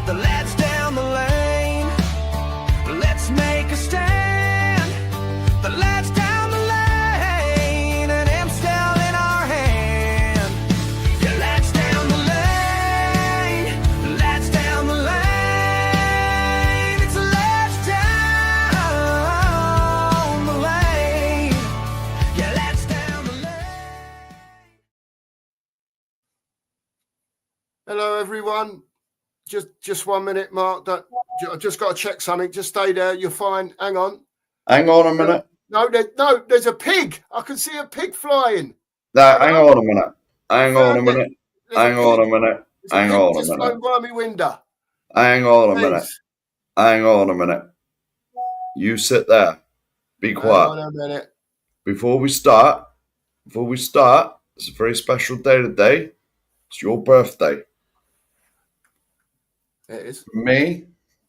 the lads down the lane. Let's make a stand. The lads down the lane, and Amstel in our hand. Yeah, lads down the lane, the lads down the lane. It's the lads down the lane. Yeah, lads down the lane. Hello, everyone. Just 1 minute, Mark. I've just got to check something. Just stay there. You're fine. Hang on. Hang on a minute. No, there's a pig. I can see a pig flying. No, hang on a minute. Hang on a minute. Hang on a minute. Hang on a Just minute. flown by my window. Hang on a Please. minute. Hang on a minute. You sit there. Be Hang quiet. on a minute. Before we start, it's a very special day today. It's your birthday. It is. Me,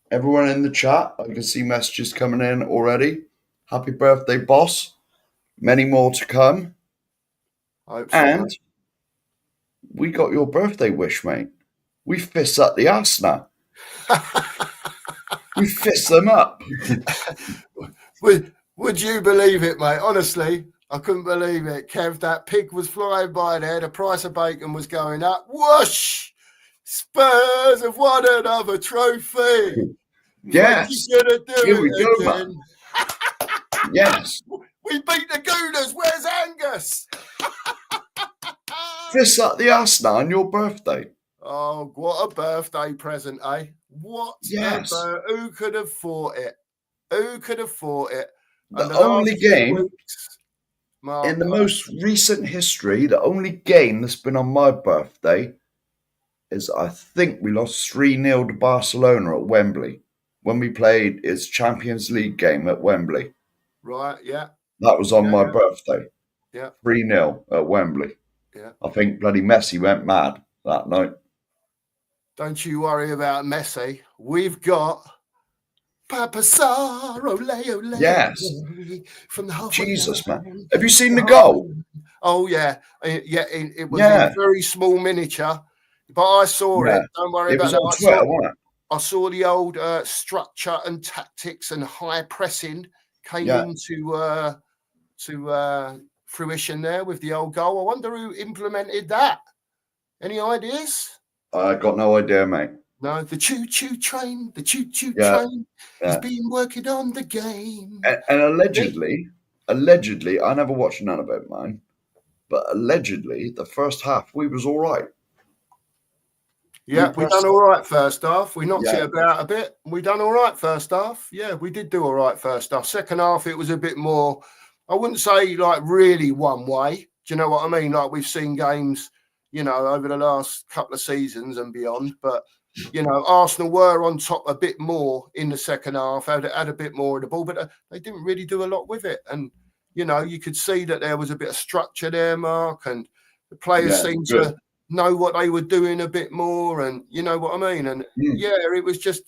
everyone in the chat, I can see messages coming in already. Happy birthday, boss. Many more to come. I hope so, And mate. we got your birthday wish, mate. We fist up the ass now. We fist them up. Would you believe it, mate? Honestly, I couldn't believe it. Kev, that pig was flying by there. The price of bacon was going up. Whoosh! Spurs have won another trophy. Yes. You're gonna do Here we it go, again. man. Yes. We beat the Gooners. Where's Angus? Fist up the ass now on your birthday. Oh, what a birthday present, eh? What Yes. who could have thought it? Who could have thought it? The And only last few game weeks, Mark, in the most recent history, the only game that's been on my birthday is I think we lost 3-0 to Barcelona at Wembley when we played its Champions League game at Wembley. right, yeah. That was on Yeah, my yeah. birthday. Yeah. 3-0 at Wembley. Yeah. I think bloody Messi went mad that night. Don't you worry about Messi. We've got Papa Sar, ole, ole, Yes. from the halfway Jesus, line. man. Have you seen the goal? Oh, yeah. It was Yeah. in very small miniature, but I saw Yeah. it. Don't worry It was about on that. Twitter, wasn't it? I saw the old structure and tactics and high pressing came Yeah. into fruition there with the old goal. I wonder who implemented that. Any ideas? I got no idea, mate. No, the choo-choo train, Yeah, train has been working on the game. And allegedly, I never watched none of it, man. But allegedly, the first half we was all right. Yeah, we done all right first half. We knocked Yeah. it about a bit. We done all right first half. Yeah, we did do all right first half. Second half, it was a bit more, I wouldn't say like really one way. Do you know what I mean? Like we've seen games, over the last couple of seasons and beyond. But, Arsenal were on top a bit more in the second half, had a bit more of the ball, but they didn't really do a lot with it. And, you could see that there was a bit of structure there, Mark, and the players seemed to know what they were doing a bit more, and you know what I mean. And it was just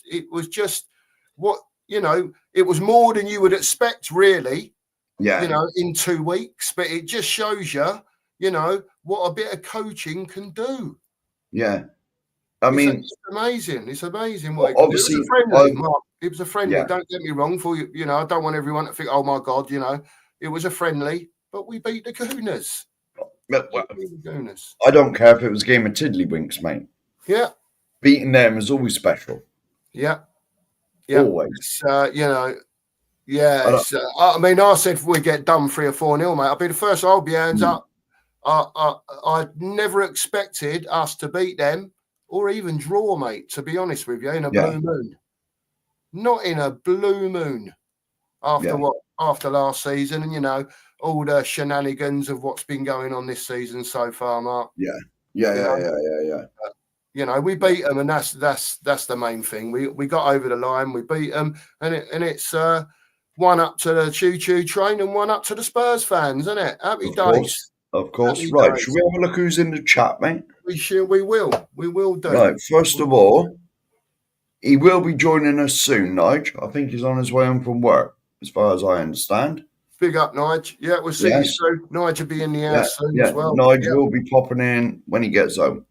what it was more than you would expect, really. Yeah. In 2 weeks, but it just shows you, what a bit of coaching can do. Yeah. I mean, it's amazing. It's amazing what obviously, it was a friendly, Mark. It was a friendly. Yeah. Don't get me wrong. For you, I don't want everyone to think, oh my God, it was a friendly, but we beat the Gooners. I don't care if it was a game of tiddlywinks, mate. Yeah. Beating them is always special. Yeah. Yeah. Always. I mean, I said if we get done 3 or 4-0, mate, I'll be the first. I'll be hands up. I never expected us to beat them or even draw, mate, to be honest with you, in a blue moon. Not in a blue moon after last season and, all the shenanigans of what's been going on this season so far, Mark. Yeah. We beat them, and that's the main thing. We got over the line, we beat them, and it's one up to the choo-choo train and one up to the Spurs fans, isn't it? Happy days. Of course. Happy Right, days. should we have a look who's in the chat, mate? We will do. Right, first of all, he will be joining us soon, Nige. I think he's on his way home from work, as far as I understand. Big up, Nige. Yeah, we'll see you soon. Nige will be in the house soon as well. Nige will be popping in when he gets home.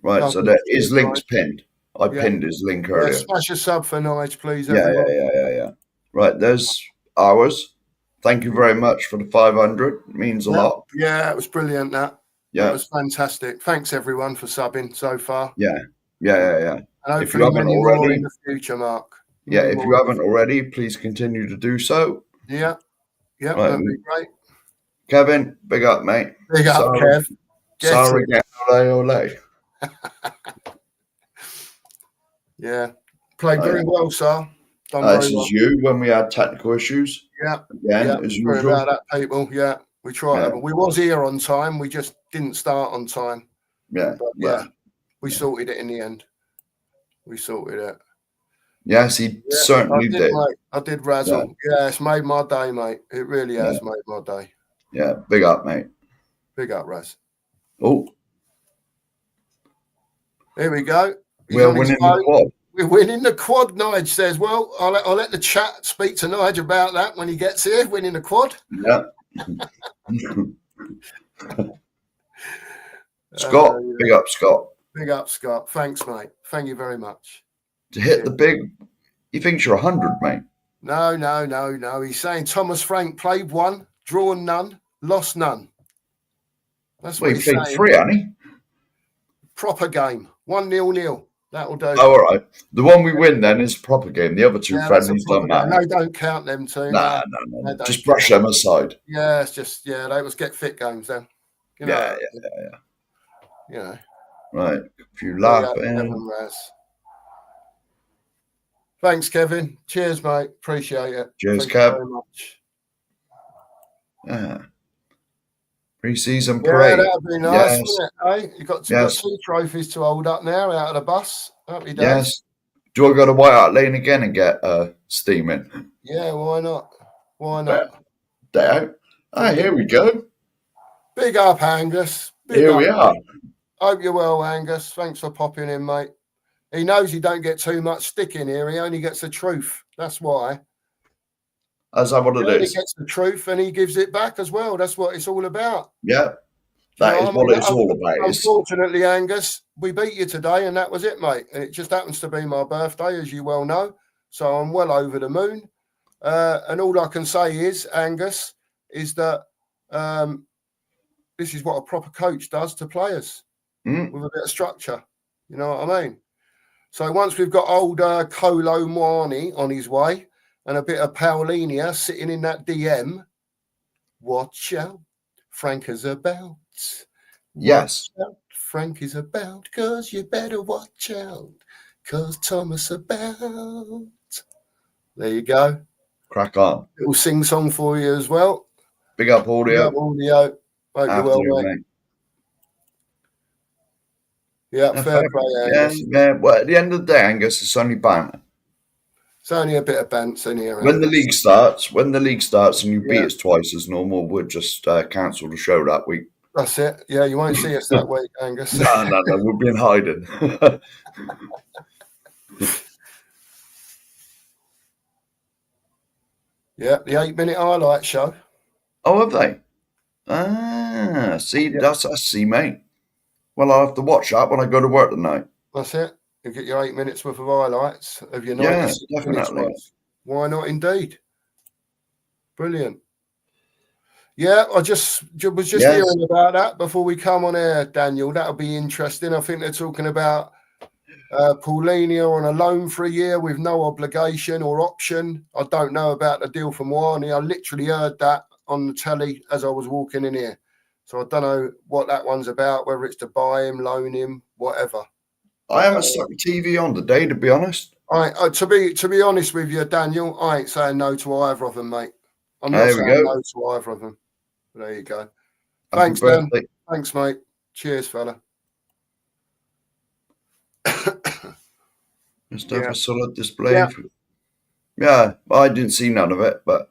Right, so there is links pinned I Yeah. pinned his link Yeah, earlier. smash a sub for Nige, please, Yeah, everyone. yeah. Right, there's ours. Thank you very much for the 500. It means a lot. Yeah, it was brilliant, that. Yeah. That was fantastic. Thanks, everyone, for subbing so far. Yeah. And If you hopefully haven't many more already, in the future, Mark. yeah, Many if more you in the haven't already, please continue to do so. Yeah, Right, that'd be great. Kevin, big up, mate. Big up, Kev. Get Sorry, it. get ole. Yeah, played very well, sir. Done This very well. is you when we had technical issues. Yeah, Again, as sorry usual. about that, people. Yeah, we tried, Yeah. but we was here on time. We just didn't start on time. Yeah, But well, we sorted it in the end. We sorted it. yes, he certainly did. Mate. I did razzle. Yeah, it's made my day, mate. It really has made my day. Yeah, big up, mate. Big up, Raz. Oh, here we go. we're winning the quad. We're winning the quad, Nige says. Well, I'll let the chat speak to Nige about that when he gets here, winning the quad. Yeah. Scott, big up, Scott. Big up, Scott. Thanks, mate. Thank you very much. To hit the big, he thinks you're 100, mate. No. He's saying Thomas Frank played one, drawn none, lost none. That's what he's saying. He played 3, hasn't he? Proper game. 1-0. That'll do. Oh, all right. The one we win then is a proper game. The other two friendlies don't matter. No, don't count them two. No. Just brush them aside. Yeah, it's just, they was get fit games then. You know, yeah. Right. If you laugh in. Thanks, Kevin. Cheers, mate. Appreciate it. Cheers, Thank Kev. you very much. Yeah. Pre-season parade. Yeah, that'd be nice, wouldn't it? Hey, you got 2 trophies to hold up now out of the bus. Happy days. Yes. Do I go to White Hart Lane again and get steaming? Yeah, why not? Why not? There. Here we go. Big up, Angus. Here we are. Hope you're well, Angus. Thanks for popping in, mate. He knows he don't get too much stick in here. He only gets the truth. That's why. That's what it is. He gets the truth and he gives it back as well. That's what it's all about. Yeah. That is what it's all about. Unfortunately, Angus, we beat you today and that was it, mate. And it just happens to be my birthday, as you well know. So I'm well over the moon. And all I can say is, Angus, is that this is what a proper coach does to players with a bit of structure. You know what I mean? So once we've got old Colo Moani on his way and a bit of Paulinia sitting in that DM, watch out, Frank is about. Yes. Watch out, Frank is about, because you better watch out, because Thomas about. There you go. Crack on. Little sing song for you as well. Big up audio. Big up audio. Hope you're well, mate. Yeah, fair play, Angus. Yeah, well, at the end of the day, Angus, it's only banter. It's only a bit of banter in here. When the league starts and you beat us twice as normal, we'll just cancel the show that week. That's it. Yeah, you won't see us that week, Angus. No, we'll be in hiding. Yeah, the 8-minute highlight show. Oh, have they? See, that's mate. Well, I'll have to watch that when I go to work tonight. That's it. You get your 8 minutes worth of highlights of your 90 Yeah, definitely. Why not, indeed? Brilliant. Yeah, I was just hearing about that before we come on air, Daniel. That'll be interesting. I think they're talking about Paulinia on a loan for a year with no obligation or option. I don't know about the deal from Warney. I literally heard that on the telly as I was walking in here. So I don't know what that one's about, whether it's to buy him, loan him, whatever. I haven't stuck the TV on today, to be honest. To be honest with you, Daniel, I ain't saying no to either of them, mate. I'm not saying no to either of them. But there you go. Thanks, Dan. Thanks, mate. Cheers, fella. Just have a solid display. Yeah, I didn't see none of it, but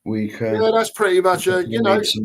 we can. Yeah, that's pretty much that's that's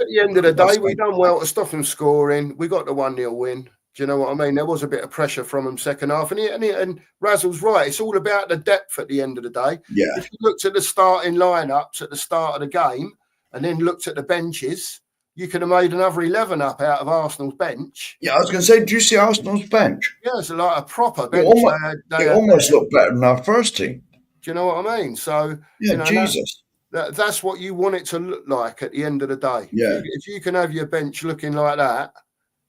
at the end of the day, we done well to stop them scoring. We got the 1-0 win. Do you know what I mean? There was a bit of pressure from them second half, and Razzle's right. It's all about the depth at the end of the day. Yeah. If you looked at the starting lineups at the start of the game, and then looked at the benches, you could have made another 11 up out of Arsenal's bench. Yeah, I was going to say, do you see Arsenal's bench? Yeah, it's like a proper It bench. almost, They it had almost there. looked better than our first team. Do you know what I mean? So, Yeah, you know, Jesus. that's what you want it to look like at the end of the day. Yeah. If you can have your bench looking like that,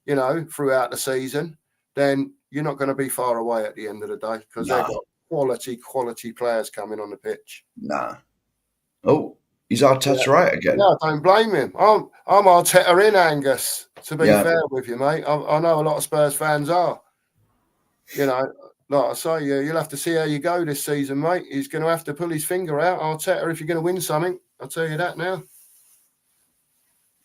you know, throughout the season, then you're not going to be far away at the end of the day because they've got quality players coming on the pitch. Nah. Oh, he's Arteta right again. Yeah, don't blame him. I'm Arteta in, Angus, to be fair with you, mate. I know a lot of Spurs fans are. You know, like I say, you'll have to see how you go this season, mate. He's going to have to pull his finger out, Arteta, if you're going to win something. I'll tell you that now.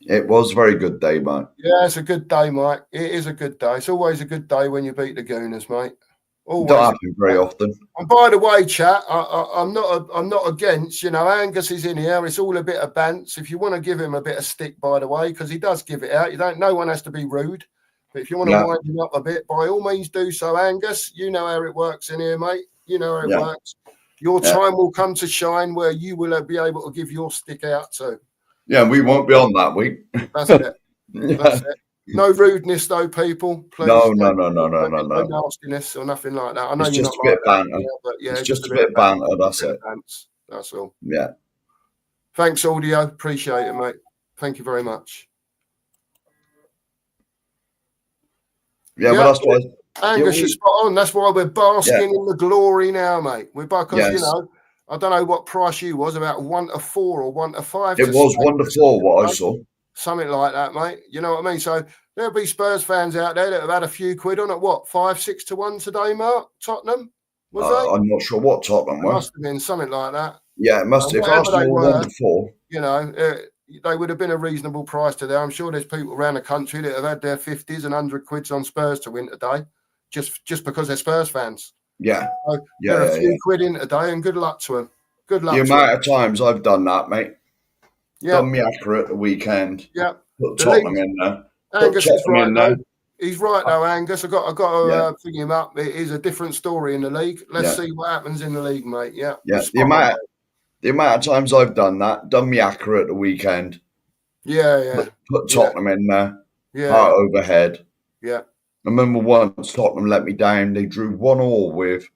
It was a very good day, mate. Yeah, it's a good day, Mike. It is a good day. It's always a good day when you beat the Gooners, mate. Always. Don't happen very often. And by the way, chat, I'm not against. You know, Angus is in here. It's all a bit of bants. If you want to give him a bit of stick, by the way, because he does give it out. No one has to be rude. But if you want to wind him up a bit, by all means do so, Angus. You know how it works in here, mate. You know how it works. Your time will come to shine where you will be able to give your stick out too. Yeah, we won't be on that week. That's it. That's it. No rudeness, though, people. Please. No. No nastiness or nothing like that. I know it's you're just not a bit like banter. that, but yeah, it's just a bit of banter. That's it. That's all. Yeah. Thanks, Audio. Appreciate it, mate. Thank you very much. Yeah, but that's why. Angus, you're spot on. That's why we're basking in the glory now, mate. We're because you know, I don't know what price you was, about 1 to 4 or 1 to 5. It was 1 to 4 what I saw. Something like that, mate. You know what I mean? So there'll be Spurs fans out there that have had a few quid on it. What, 5, 6 to 1 today, Mark? Tottenham? Was they? I'm not sure what Tottenham were. It must have been something like that. Yeah, it must have. If Arsenal were 1 to 4. You know, they would have been a reasonable price today. I'm sure there's people around the country that have had their 50s and 100 quids on Spurs to win today, just because they're Spurs fans. Yeah. So they're a few quid in today, and good luck to them. Good luck. The amount of times I've done that, mate. Yeah. Done me accurate the weekend. Yeah. Put Tottenham in there. Angus is right though. He's right though, Angus. I've got to pick him up. It is a different story in the league. Let's see what happens in the league, mate. Yeah. Yeah. The amount of times I've done that, done me accurate the weekend. Yeah. Put Tottenham in there. Yeah. Heart overhead. Yeah. I remember once Tottenham let me down. They drew 1-1 with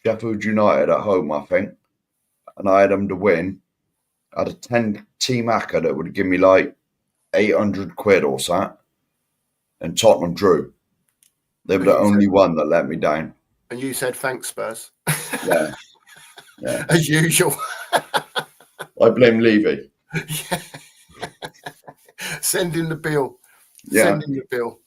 Sheffield United at home, I think. And I had them to win. I had a 10-team hacker that would give me like 800 quid or something. And Tottenham drew. They were the only one that let me down. And you said, thanks, Spurs. Yeah. As usual. I blame Levy. Yeah. Send him the bill. Yeah. Send him the bill.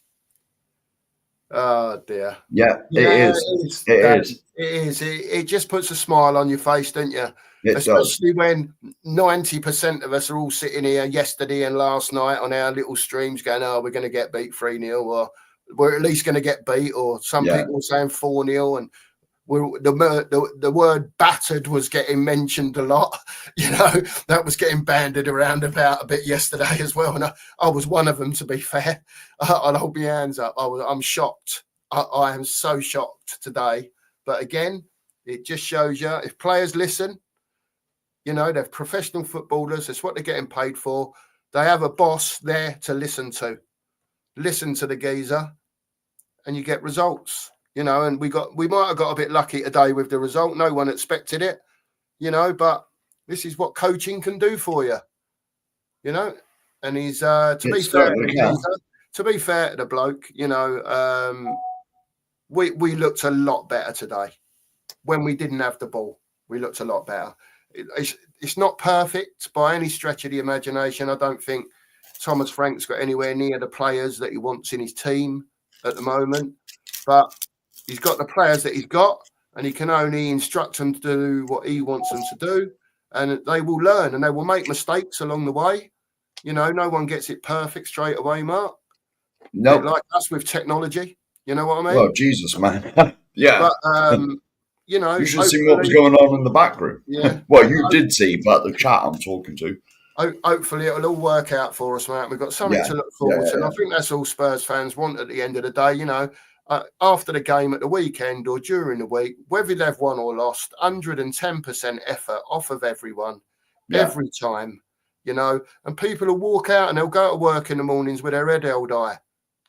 Oh, dear. Yeah, it is. It is. It just puts a smile on your face, don't you? Especially when 90% of us are all sitting here yesterday and last night on our little streams going, oh, we're going to get beat 3-0 or we're at least going to get beat, or some people were saying 4-0 and the word battered was getting mentioned a lot. You know, that was getting bandied around about a bit yesterday as well. And I was one of them, to be fair. I'll hold my hands up. I'm shocked. I am so shocked today. But again, it just shows you if players listen, you know, they're professional footballers. That's what they're getting paid for. They have a boss there to listen to. Listen to the geezer and you get results. You know, and we might have got a bit lucky today with the result. No one expected it, you know, but this is what coaching can do for you, you know. And he's to be fair to the bloke, you know, we looked a lot better today. When we didn't have the ball, we looked a lot better. It's not perfect by any stretch of the imagination. I don't think Thomas Frank's got anywhere near the players that he wants in his team at the moment, but he's got the players that he's got, and he can only instruct them to do what he wants them to do, and they will learn and they will make mistakes along the way. You know, no one gets it perfect straight away, Mark. No, like us with technology. You know what I mean? Well, Jesus, man. Yeah. But you know, you should see what was going on in the back room. Yeah. Well, you did see, but the chat I'm talking to. Hopefully it'll all work out for us, mate. We've got something to look forward to. And I think that's all Spurs fans want at the end of the day. You know, after the game at the weekend or during the week, whether they've won or lost, 110% effort off of everyone every time. you know, and people will walk out and they'll go to work in the mornings with their head held high.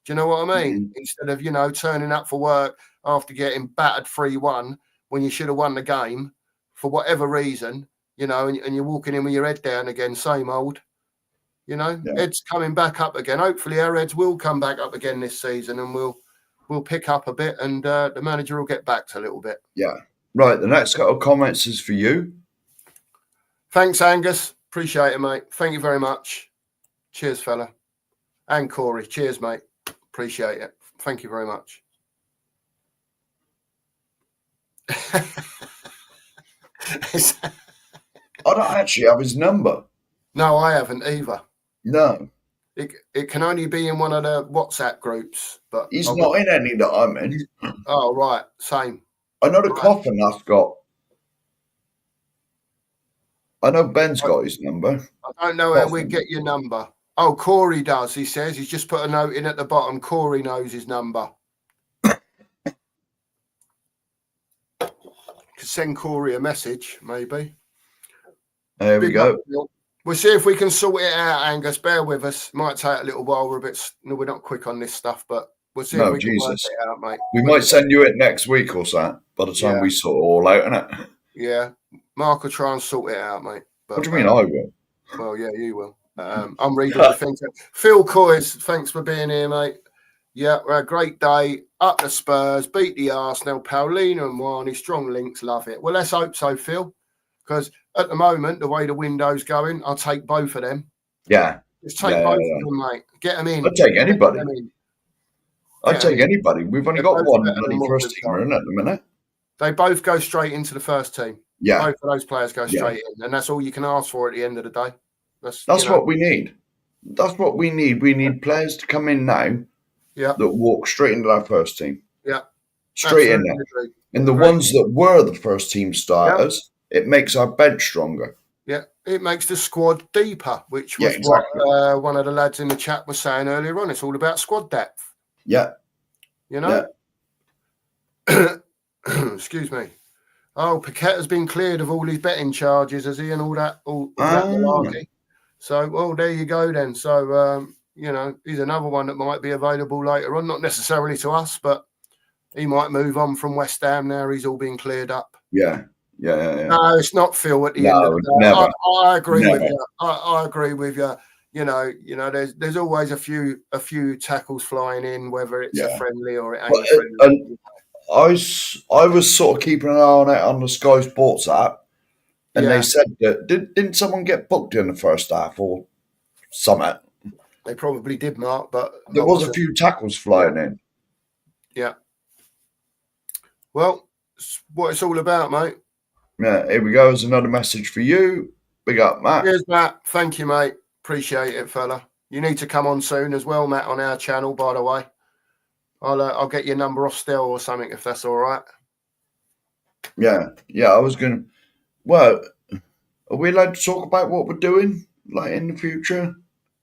Do you know what I mean? Instead of, you know, turning up for work after getting battered 3-1 when you should have won the game for whatever reason, you know, and you're walking in with your head down again, same old. You know, heads coming back up again. Hopefully our heads will come back up again this season and we'll pick up a bit and the manager will get backed a little bit. Yeah. Right, the next couple of comments is for you. Thanks, Angus. Appreciate it, mate. Thank you very much. Cheers, fella. And Corey. Cheers, mate. Appreciate it. Thank you very much. I don't actually have his number. No, I haven't either. No. It can only be in one of the WhatsApp groups. But He's not in any that I'm in. Oh, right. Same. I know the coffin I've got. I know Ben's got his number. I don't know how we get your number. Oh, Corey does, he says. He's just put a note in at the bottom. Corey knows his number. Could send Corey a message, maybe. There we go. We'll see if we can sort it out, Angus. Bear with us. Might take a little while. We're not quick on this stuff, but we'll see if we can work it out, mate. We might send you it next week or so, by the time we sort it all out, innit? Yeah. Mark will try and sort it out, mate. But, what do you mean I will? Well, yeah, you will. I'm reading the things. Phil Coys, thanks for being here, mate. Yeah, we're a great day. Up the Spurs, beat the Arsenal. Paulina and Wani, strong links, love it. Well, let's hope so, Phil. Because at the moment, the way the window's going, I'll take both of them. Yeah. Just take both of them, mate. Get them in. I'd take anybody. I'd take anybody. We've only got one bloody first teamer in at the minute. They both go straight into the first team. Yeah. Both of those players go straight in. And that's all you can ask for at the end of the day. That's what we need. That's what we need. We need players to come in now that walk straight into our first team. Yeah. Straight in there. And the ones that were the first team starters, it makes our bench stronger. Yeah, it makes the squad deeper, which was what one of the lads in the chat was saying earlier on. It's all about squad depth. Yeah. You know? Yeah. Excuse me. Oh, Paquette has been cleared of all his betting charges, has he, and all that malarkey. So, well, there you go then. So, you know, he's another one that might be available later on, not necessarily to us, but he might move on from West Ham now. He's all been cleared up. Yeah. No, it's not Phil at the end of the day. Never. I agree with you. I agree with you. You know, there's always a few tackles flying in, whether it's a friendly or it ain't friendly. I was sort of keeping an eye on it on the Sky Sports app, and they said that didn't someone get booked in the first half or something? They probably did, Mark, but there was a few tackles flying in. Yeah. Well, it's what it's all about, mate. Yeah, here we go. There's another message for you. Big up, Matt. Cheers, Matt. Thank you, mate. Appreciate it, fella. You need to come on soon as well, Matt, on our channel, by the way. I'll get your number off still or something if that's all right. Yeah. I was gonna. Well, are we allowed to talk about what we're doing, like in the future,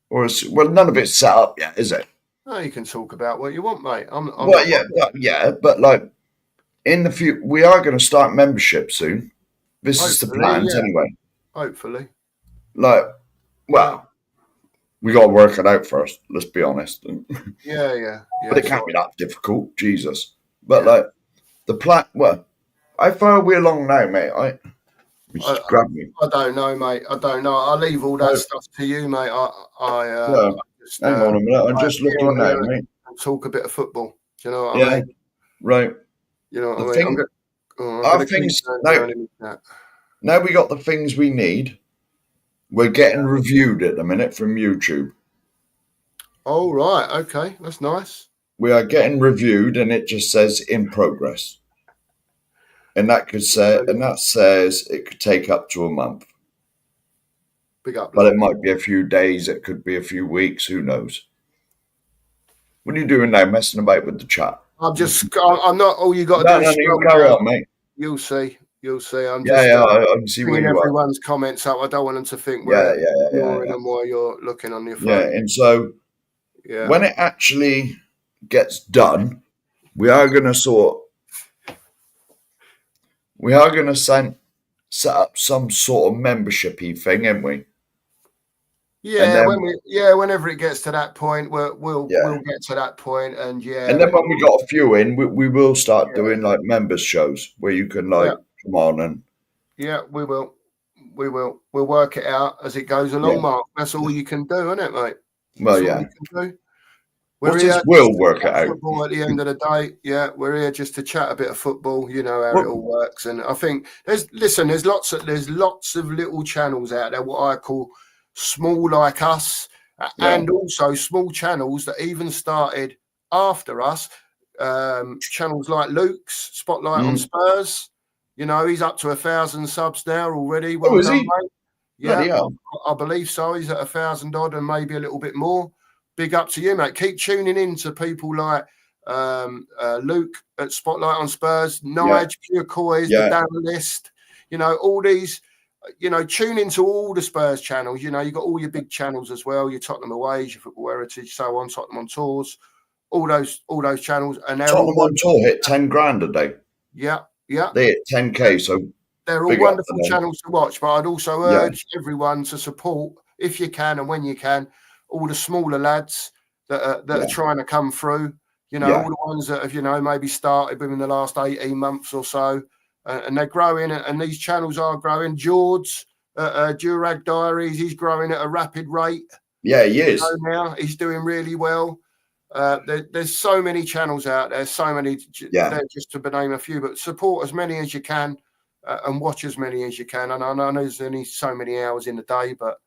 or none of it's set up yet, is it? No, you can talk about what you want, mate. But like in the future, we are going to start membership soon. This is the plans, anyway. Hopefully. Like, well, we got to work it out first. Let's be honest. Yeah. But it can't be that difficult, Jesus. But like the plan. Well, how far are we along now, mate? Grab me. I don't know, mate. I don't know. I'll leave all that stuff to you, mate. Hang on a minute. I'm just looking now, mate. Talk a bit of football. Do you know what I mean? Right. You know what I mean? Our things now we got the things we need. We're getting reviewed at the minute from YouTube. Oh, right. Okay. That's nice. We are getting reviewed and it just says in progress. And that says it could take up to a month. Big up. But it might be a few days. It could be a few weeks. Who knows? What are you doing now? Messing about with the chat? I'm not. All you got to do is carry on, mate. You'll see. I'm just I can see where you are. Everyone's comments up. I don't want them to think we're ignoring them while you're looking on your phone. Yeah, and so when it actually gets done, we are going to set up some sort of membership-y thing, aren't we? Yeah, then whenever it gets to that point, we'll get to that point, and and then when we got a few in, we will start doing like members shows where you can like yeah, come on and yeah, we'll work it out as it goes yeah. along, Mark. That's all you can do, isn't it, mate? Well, That's all yeah. you can do. We're What's here this? just We'll to work it chat out. football at the end of the day. Yeah, we're here just to chat a bit of football. You know how it all Well, works, and I think there's lots of little channels out there, what I call small like us, yeah. and also small channels that even started after us. Channels like Luke's Spotlight on Mm. Spurs. You know, he's up to 1,000 subs now already. Oh, Well is done, he? mate. Bloody Yeah, hell. I believe so. He's at 1,000 odd and maybe a little bit more. Big up to you, mate. Keep tuning in to people like Luke at Spotlight on Spurs, Yeah. Nige, Pure Coys, the Yeah. Dan List. You know, all these, tune into all the Spurs channels. You know, you've got all your big channels as well, your Tottenham Aways, your Football Heritage, so on, Tottenham on Tours, all those channels. And they're all Tottenham on tour hit 10 grand a day. yeah. They hit 10K, so They're all big up to wonderful them. channels to watch, but I'd also Yeah. urge everyone to support, if you can and when you can, all the smaller lads that are trying to come through. You know, all the ones that have, maybe started within the last 18 months or so, and they're growing, and these channels are growing. George, Durag Diaries, he's growing at a rapid rate. Yeah, he is. Now he's doing really well. There's so many channels out there, so many. They're just to name a few, but support as many as you can. And watch as many as you can. And I know there's only so many hours in the day, but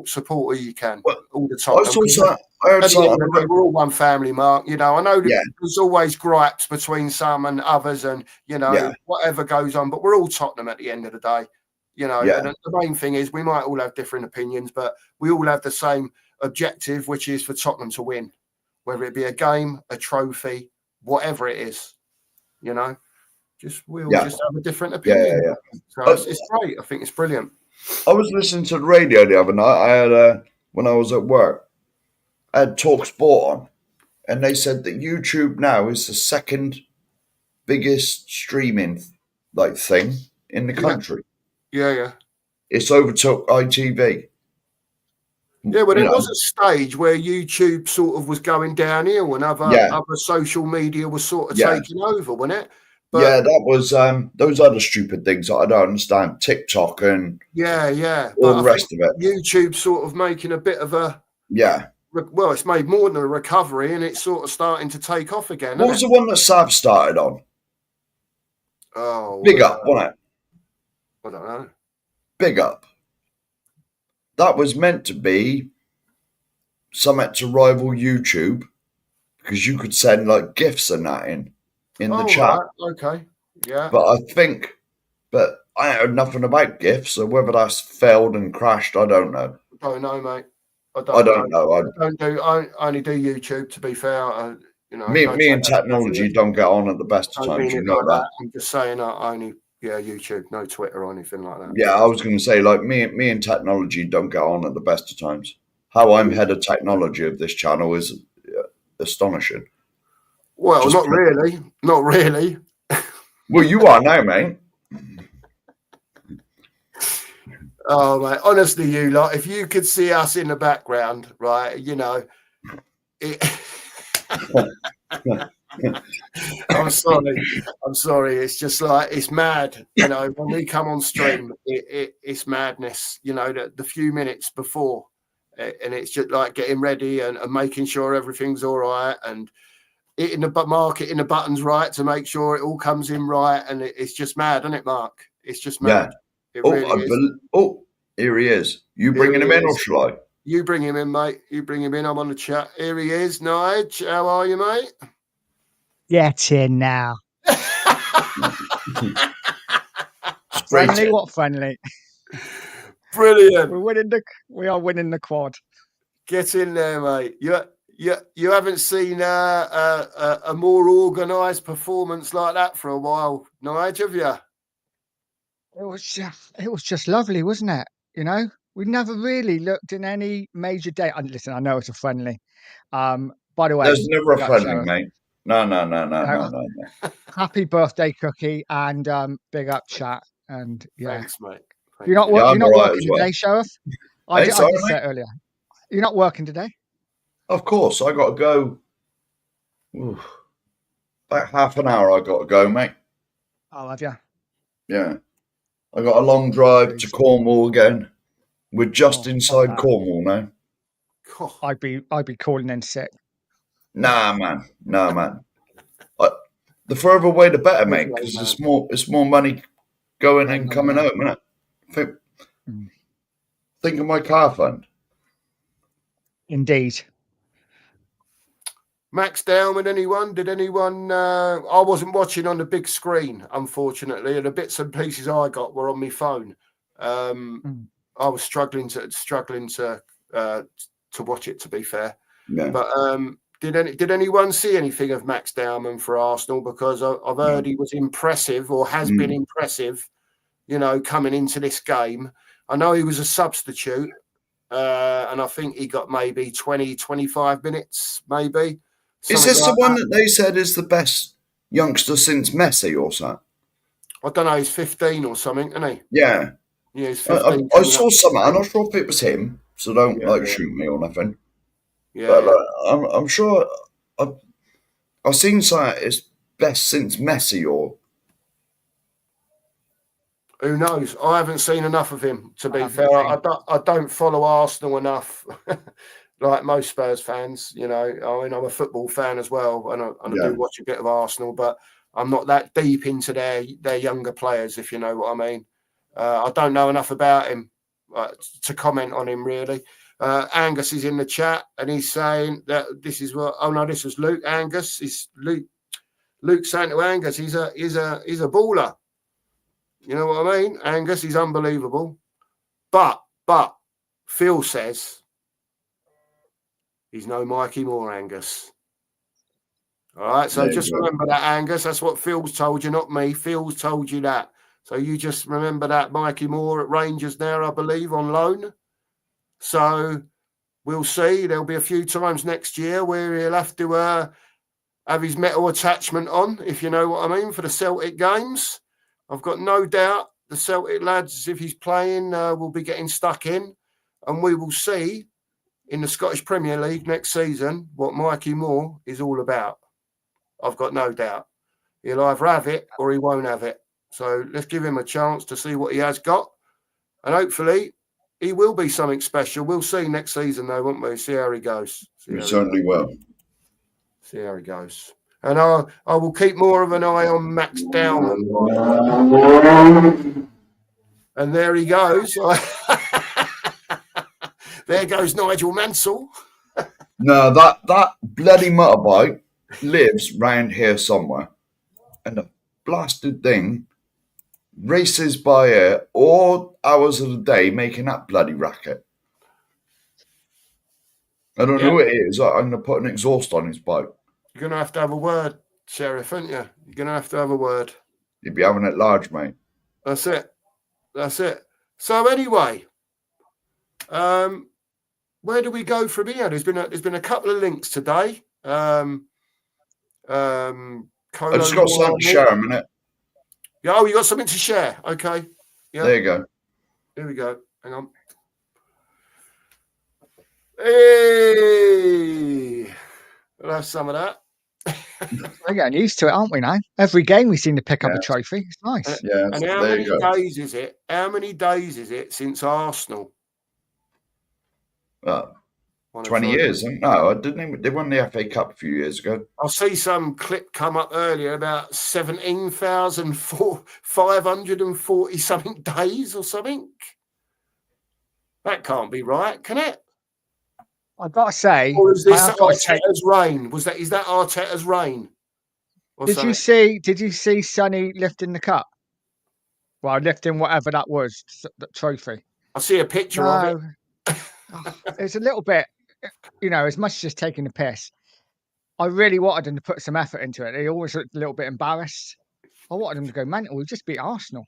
support all you can all the time. I heard At the end of the day, something. we're all one family, Mark. You know, I know Yeah. there's always gripes between some and others, and whatever goes on, but we're all Tottenham at the end of the day. You know, and the main thing is we might all have different opinions, but we all have the same objective, which is for Tottenham to win, whether it be a game, a trophy, whatever it is. You know. We all just have a different opinion. Yeah. So it's great. I think it's brilliant. I was listening to the radio the other night. I had when I was at work, I had Talk Sport on, and they said that YouTube now is the second biggest streaming thing in the country. Yeah. It's overtook ITV. Yeah, well, there was a stage where YouTube sort of was going downhill, and other social media was sort of taking over, wasn't it? But, that was those other stupid things that I don't understand, TikTok and all the rest of it. YouTube sort of making a bit of a well, it's made more than a recovery, and it's sort of starting to take off again. What was the one that Sav started on? Oh, Big Up, wasn't it? I don't know. Big Up. That was meant to be something to rival YouTube because you could send like GIFs and that in the chat. Right. Okay. Yeah. But I heard nothing about GIFs, so whether that's failed and crashed, I don't know. I don't know, mate. I don't know. I only do YouTube, to be fair. Me and technology don't get on at the best of times. You know that. I'm just saying I only YouTube, no Twitter or anything like that. Yeah, I was going to say like me and technology don't get on at the best of times. How I'm head of technology of this channel is astonishing. Well, not really. Well, you are now, mate. Oh, mate, honestly, you lot, if you could see us in the background, right, I'm sorry. It's just like, it's mad. When we come on stream, it's madness, the few minutes before. And it's just like getting ready and making sure everything's all right and hitting the buttons right to make sure it all comes in right. And it's just mad, isn't it, Mark? It's just mad. Yeah. It really is. Here he is. You bringing him in or shall I? You bring him in, mate. You bring him in. I'm on the chat. Here he is. Nige, how are you, mate? Get in now. Friendly? What friendly? Brilliant. We are winning the quad. Get in there, mate. You haven't seen a more organised performance like that for a while, Nige, have you? It was just lovely, wasn't it? We never really looked in any major day. Listen, I know it's a friendly. By the way, there's never a friendly, mate. No. Happy birthday, Cookie, and big up, chat. And thanks, mate. You're not working today, Sheriff? I Hey, did sorry, say mate. earlier. You're not working today? Of course, I got to go. Ooh, about half an hour I got to go, mate. Oh, have you? Yeah. I got a long drive to Jeez. Cornwall again. We're just Oh, fuck inside that. Cornwall now. Oh, I'd be calling in sick. Nah, man. Nah, man. I, the further away, the better, there's mate, no because man. it's more money going and Oh, coming yeah. home, isn't it? Think, Mm. think of my car fund. Indeed. Max down with anyone? Did anyone? I wasn't watching on the big screen, unfortunately, and the bits and pieces I got were on my phone. Mm. I was struggling to watch it. To be fair, Yeah. but did anyone see anything of Max Dowman for Arsenal? Because I've heard he was impressive or has been impressive. You know, coming into this game, I know he was a substitute, and I think he got maybe 20, 25 minutes, maybe. Is Something this the like one that. that they said is the best youngster since Messi or something? I don't know. He's 15 or something, isn't he? Yeah. Yeah, he's I, 15 I coming up saw to something. I'm 16. not sure if it was him, so don't Yeah, like shoot me or nothing. yeah, But yeah. I'm sure I've seen something is best since Messi or Who knows? I haven't seen enough of him. To I be haven't fair, seen. I don't follow Arsenal enough, like most Spurs fans. You know, I mean, I'm a football fan as well, and I yeah. do watch a bit of Arsenal, but I'm not that deep into their younger players, if you know what I mean. I don't know enough about him to comment on him really. Angus is in the chat and he's saying that this is what. Oh no, this was Luke. Angus is Luke. Luke saying to Angus, he's a baller. You know what I mean? Angus, he's unbelievable. But Phil says he's no Mikey Moore, Angus. All right, so There you just go. remember that, Angus. That's what Phil's told you, not me. Phil's told you that. So you just remember that Mikey Moore at Rangers now, I believe, on loan. So we'll see. There'll be a few times next year where he'll have to have his metal attachment on, if you know what I mean, for the Celtic games. I've got no doubt the Celtic lads, if he's playing, will be getting stuck in. And we will see in the Scottish Premier League next season what Mikey Moore is all about. I've got no doubt. He'll either have it or he won't have it. So let's give him a chance to see what he has got. And hopefully he will be something special. We'll see next season, though, won't we? See how he goes. We certainly will. See how he goes. And I will keep more of an eye on Max Dowman. And there he goes. There goes Nigel Mansell. No, that bloody motorbike lives round here somewhere, and the blasted thing races by here all hours of the day making that bloody racket. I don't know who it is. I'm gonna put an exhaust on his bike. You're going to have a word, Sheriff, aren't you? You're going to have a word. You'd be having it large, mate. That's it. So anyway, where do we go from here? There's been a couple of links today. I just got something to share a minute. Yeah, oh, you got something to share? Okay. Yeah. There you go. Here we go. Hang on. Hey, we'll have some of that. We're getting used to it, aren't we now? Every game we seem to pick up a trophy. It's nice. Yeah, And how there many you go. days is it? How many days is it since Arsenal? 20 years. No, I didn't even. They won the FA Cup a few years ago. I'll see some clip come up earlier about 17,540 something days or something. That can't be right, can it? I've got to say, Or is this I've got to say, Arteta's reign? Is that Arteta's reign? Or did something? you see Sonny lifting the cup? Well, lifting whatever that was, the trophy. I see a picture of it. It's a little bit, as much as just taking the piss. I really wanted him to put some effort into it. He always looked a little bit embarrassed. I wanted him to go mental. We just beat Arsenal.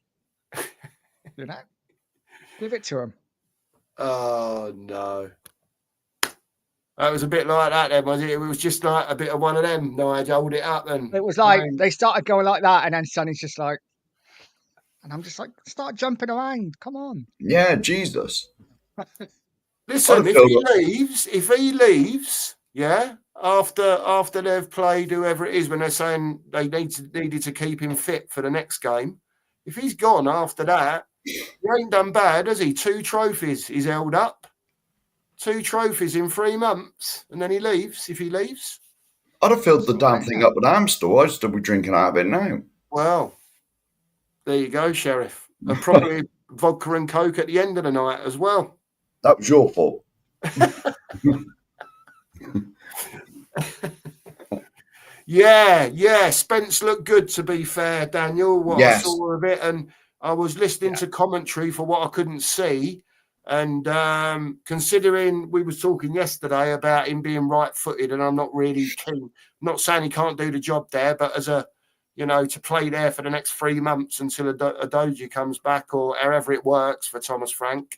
Give it to him. Oh no. That was a bit like that then, was it? It was just like a bit of one of them. No, I'd hold it up and it was like they started going like that, and then Sonny's just like, and I'm just like, start jumping around. Come on. Yeah, Jesus. Listen, I feel if he leaves, yeah, after they've played whoever it is, when they're saying they needed to keep him fit for the next game, if he's gone after that, he ain't done bad, has he? 2 trophies he's held up. 2 trophies in 3 months, and then he leaves. If he leaves, I'd have filled the damn thing up with Amstel. I'd still be drinking out of it now. well, there you go, Sheriff. And probably vodka and coke at the end of the night as well. That was your fault. Yeah. Spence looked good, to be fair, Daniel. What Yes. I saw of it, and I was listening to commentary for what I couldn't see. And considering we were talking yesterday about him being right-footed, and I'm not really keen. I'm not saying he can't do the job there, but as a, to play there for the next 3 months until Adoji comes back, or however it works for Thomas Frank.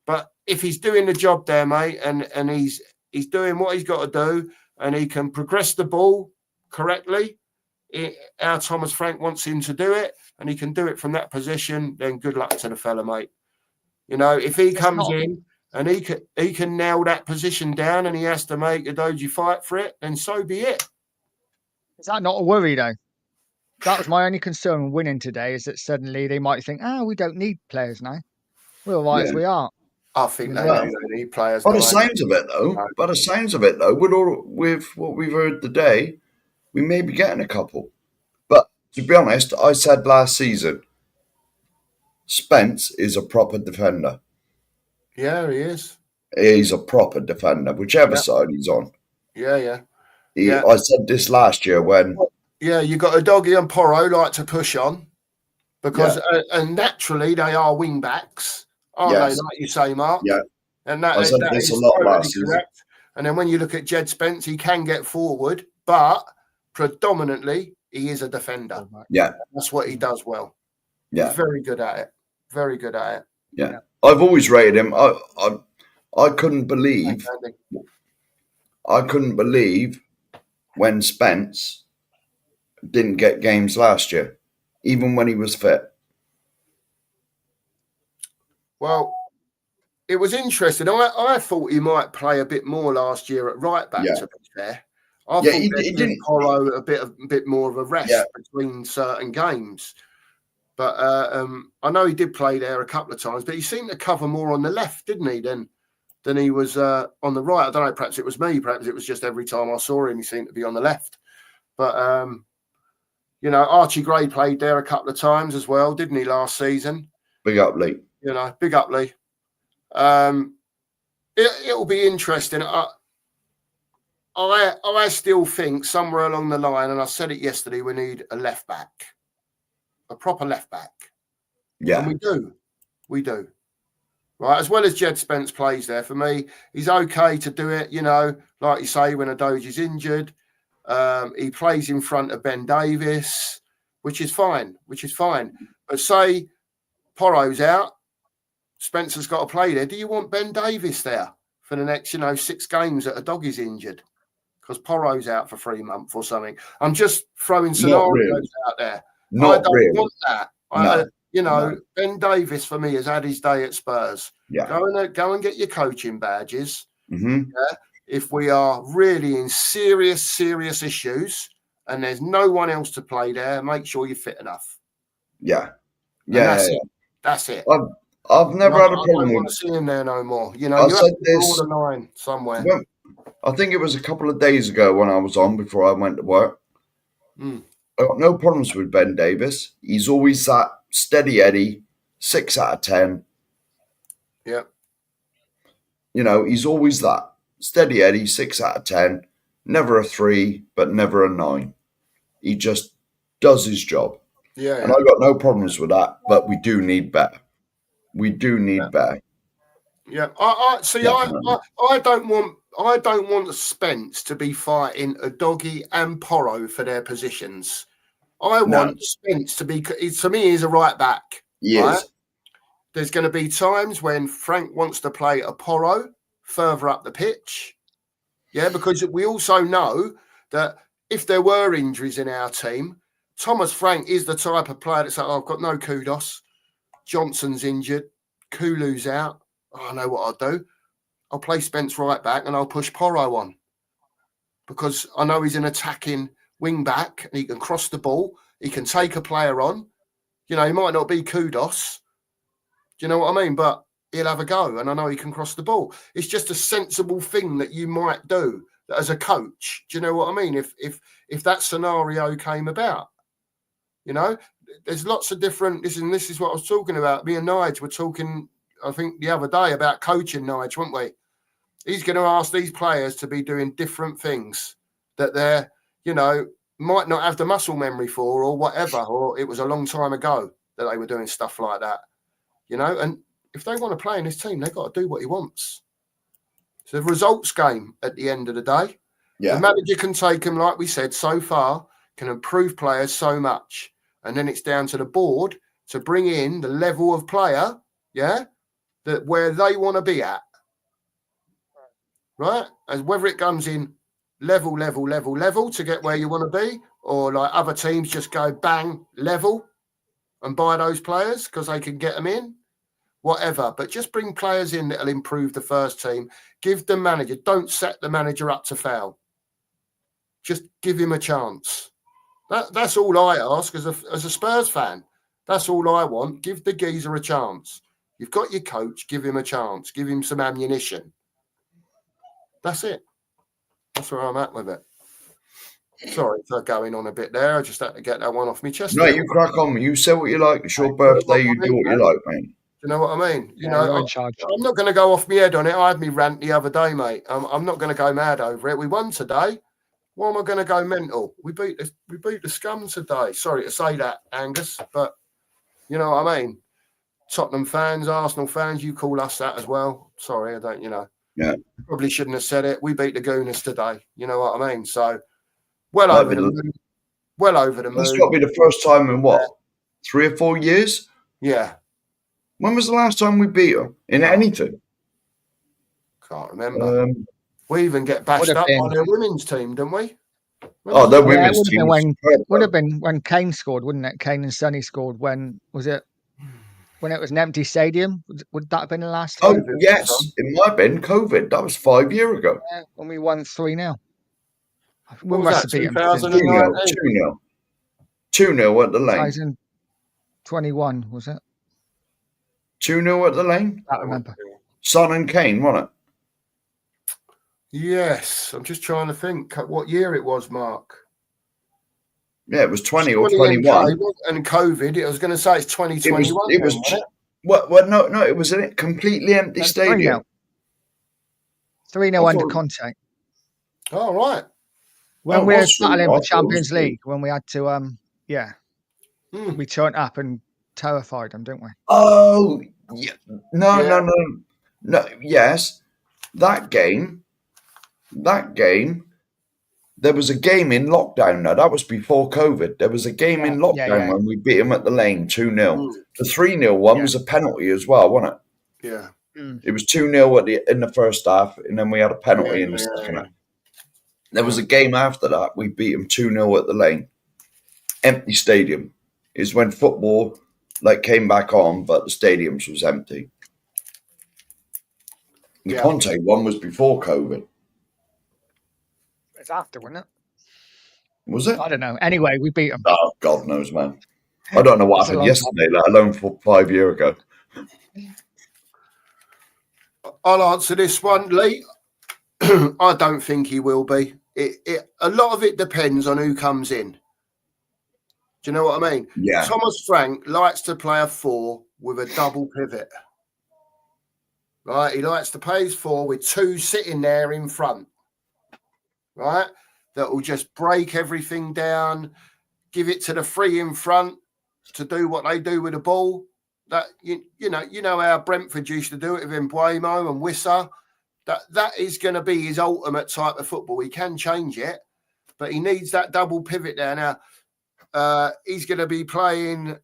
But if he's doing the job there, mate, and he's doing what he's got to do, and he can progress the ball correctly, how Thomas Frank wants him to do it, and he can do it from that position, then good luck to the fella, mate. If he comes in and he can nail that position down, and he has to make Adoji fight for it, then so be it. Is that not a worry, though? That was my only concern with winning today, is that suddenly they might think, we don't need players now. We're all right as we are. I think they Well, do need players. By the sounds of it, though, with what we've heard today, we may be getting a couple. But to be honest, I said last season, Spence is a proper defender. Yeah, he is. He's a proper defender, whichever side he's on. Yeah. I said this last year when... Yeah, you got a doggy and Porro like to push on, because and naturally they are wing backs, aren't they? Like you say, Mark. Yeah. And that, I said that this is a lot totally last season. correct. And then when you look at Jed Spence, he can get forward, but predominantly he is a defender. Yeah. That's what he does well. Yeah. He's very good at it. Very good at it. Yeah. I've always rated him. I couldn't believe when Spence didn't get games last year, even when he was fit. Well, it was interesting. I thought he might play a bit more last year at right back, to be fair. I thought he didn't. Porro a bit more of a rest between certain games. But I know he did play there a couple of times, but he seemed to cover more on the left, didn't he, than he was on the right. I don't know, perhaps it was me, perhaps it was just every time I saw him, he seemed to be on the left. But, Archie Gray played there a couple of times as well, didn't he, last season? Big up, Lee. Big up, Lee. It'll be interesting. I still think somewhere along the line, and I said it yesterday, we need a left back. A proper left back. Yeah. And we do. Right, as well as Jed Spence plays there, for me, he's okay to do it, like you say, when Adoji's injured. He plays in front of Ben Davis, which is fine. But say Porro's out, Spencer's got to play there. Do you want Ben Davis there for the next, 6 games that Adoji's injured? Because Porro's out for 3 months or something. I'm just throwing scenarios out there. I don't want that. Ben Davis for me has had his day at Spurs. Yeah. Go and get your coaching badges. Mm-hmm. Yeah? If we are really in serious issues and there's no one else to play there, make sure you're fit enough. Yeah. That's it. I've never had a problem I don't want with to see him there no more. You I have said to draw the line somewhere. Well, I think it was a couple of days ago when I was on before I went to work. I got no problems with Ben Davis. He's always that steady Eddie, 6 out of 10. Yeah. He's always that steady Eddie, 6 out of 10. Never a 3, but never a 9. He just does his job. Yeah. And I got no problems with that, but we do need better. We do need better. Yeah. I don't want Spence to be fighting Adogi and Porro for their positions. I want Spence to be, to me, he's a right back. Yes. Right? There's going to be times when Frank wants to play a Porro further up the pitch. Yeah, because we also know that if there were injuries in our team, Thomas Frank is the type of player that's like, I've got no kudos. Johnson's injured. Kulu's out. I know what I'll do. I'll play Spence right back and I'll push Porro on because I know he's an attacking wing back and he can cross the ball. He can take a player on. You know, he might not be Kudos. Do you know what I mean? But he'll have a go and I know he can cross the ball. It's just a sensible thing that you might do as a coach. Do you know what I mean? If that scenario came about, you know, there's lots of different, this is what I was talking about. Me and Nige were talking, I think the other day about coaching Nige, weren't we? He's going to ask these players to be doing different things that they're, you know, might not have the muscle memory for or whatever, or it was a long time ago that they were doing stuff like that, you know, and if they want to play in his team, they've got to do what he wants. It's a results game at the end of the day. Yeah. The manager can take them, like we said, so far, can improve players so much. And then it's down to the board to bring in the level of player, yeah, that where they want to be at. Right? As whether it comes in level to get where you want to be, or like other teams just go bang, level and buy those players because they can get them in. Whatever, but just bring players in that'll improve the first team. Give the manager, don't set the manager up to fail. Just give him a chance. That's all I ask as a Spurs fan. That's all I want. Give the geezer a chance. You've got your coach, give him a chance. Give him some ammunition. That's it. That's where I'm at with it. Sorry for going on a bit there. I just had to get that one off my chest. No, you crack on. You say what you like. It's your birthday. You do what you like, man. You know what I mean? You're in charge. I'm not going to go off my head on it. I had me rant the other day, mate. I'm not going to go mad over it. We won today. Why am I going to go mental? We beat the scum today. Sorry to say that, Angus, but you know what I mean? Tottenham fans, Arsenal fans, you call us that as well. Sorry, I don't, you know. Yeah. Probably shouldn't have said it. We beat the Gooners today. You know what I mean? So, well over the moon. Well over the moon. It's got to be the first time in what? 3 or 4 years? Yeah. When was the last time we beat them in anything? Can't remember. We even get bashed up by their women's team, didn't we? Their women's team. Would have been when Kane scored, wouldn't it? Kane and Sonny scored when was it? When it was an empty stadium? Would that have been the last time? Oh, yes. It might have been COVID. That was 5 years ago. Yeah, when we won 3-0. We What must was have that, beaten them. 2-0. 2-0 at the lane. 2021, was it? 2-0 at the lane? I remember. Son and Kane, wasn't it? Yes. I'm just trying to think what year it was, Mark. Yeah, it was 20 or 21. And COVID, I was going to say it's 2021. It was no, it was a completely empty stadium. 3-0 under Conte. Oh, right. When we were battling for Champions League, when we had to, we turned up and terrified them, didn't we? Oh, yeah. No. Yes, that game. There was a game in lockdown. Now that was before COVID. There was a game in lockdown when we beat them at the lane 2-0. The 3-0 one was a penalty as well, wasn't it? Yeah. It was 2-0 in the first half, and then we had a penalty in the second half. There was a game after that. We beat them 2-0 at the lane. Empty stadium. Is when football came back on, but the stadiums was empty. The Conte one was before COVID. It's after, wasn't it? Was it? I don't know. Anyway, we beat them. Oh, God knows, man. I don't know what happened yesterday, let alone 5 years ago. I'll answer this one, Lee. I don't think he will be. A lot of it depends on who comes in. Do you know what I mean? Yeah. Thomas Frank likes to play a 4 with a double pivot. Right? He likes to play his 4 with 2 sitting there in front. Right? That will just break everything down, give it to the 3 in front to do what they do with the ball. That you know how Brentford used to do it with Mbuemo and Wissa. That is going to be his ultimate type of football. He can change it, but he needs that double pivot there. Now, he's going to be playing,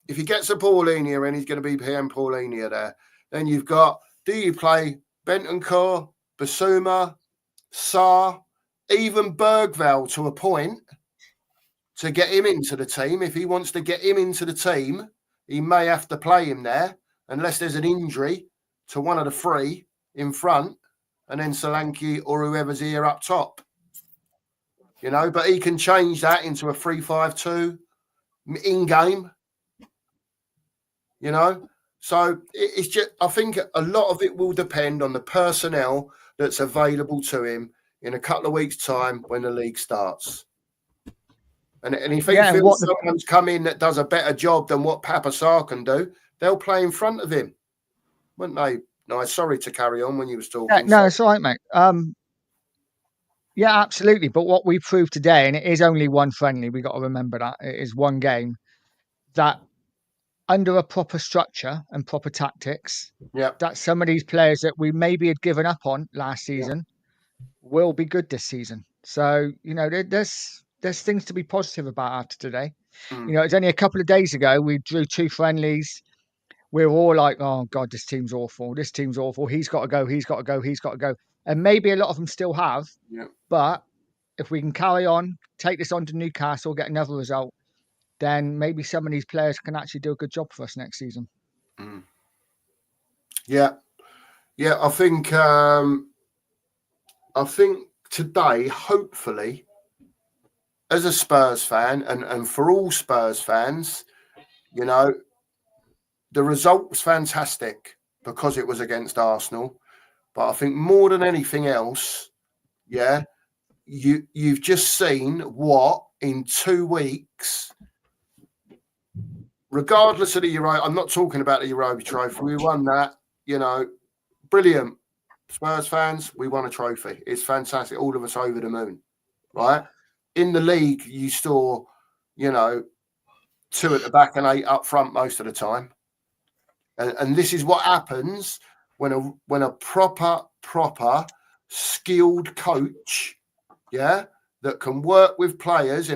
if he gets a Paulinia and he's going to be playing Paulinia there, then you've got, do you play Bentancur, Basuma, Sarr, even Bergvall to a point to get him into the team? If he wants to get him into the team, he may have to play him there unless there's an injury to one of the 3 in front. and then Solanke or whoever's here up top. You know, but he can change that into a 3-5-2 in game. You know, so it's just, I think a lot of it will depend on the personnel that's available to him in a couple of weeks' time when the league starts. And if he feels someone's come in that does a better job than what Papasar can do, they'll play in front of him, wouldn't they? No, sorry to carry on when you was talking. Yeah, no, it's all right, mate. Yeah, absolutely. But what we proved today, and it is only one friendly, we got to remember that it is one game, that under a proper structure and proper tactics, that some of these players that we maybe had given up on last season will be good this season. So, you know, there's things to be positive about after today. You know, it's only a couple of days ago we drew 2 friendlies. We were all like, oh God, this team's awful. This team's awful. He's got to go. He's got to go. He's got to go. And maybe a lot of them still have. Yeah. But if we can carry on, take this on to Newcastle, get another result, then maybe some of these players can actually do a good job for us next season. Yeah. I think today, hopefully, as a Spurs fan and for all Spurs fans, you know, the result was fantastic because it was against Arsenal. But I think more than anything else, you've just seen what in 2 weeks, regardless of the Euro, I'm not talking about the Europa Trophy. We won that, you know, brilliant. Spurs fans, we won a trophy. It's fantastic. All of us over the moon, right? In the league, you saw, you know, 2 at the back and 8 up front most of the time. And this is what happens when a proper skilled coach, that can work with players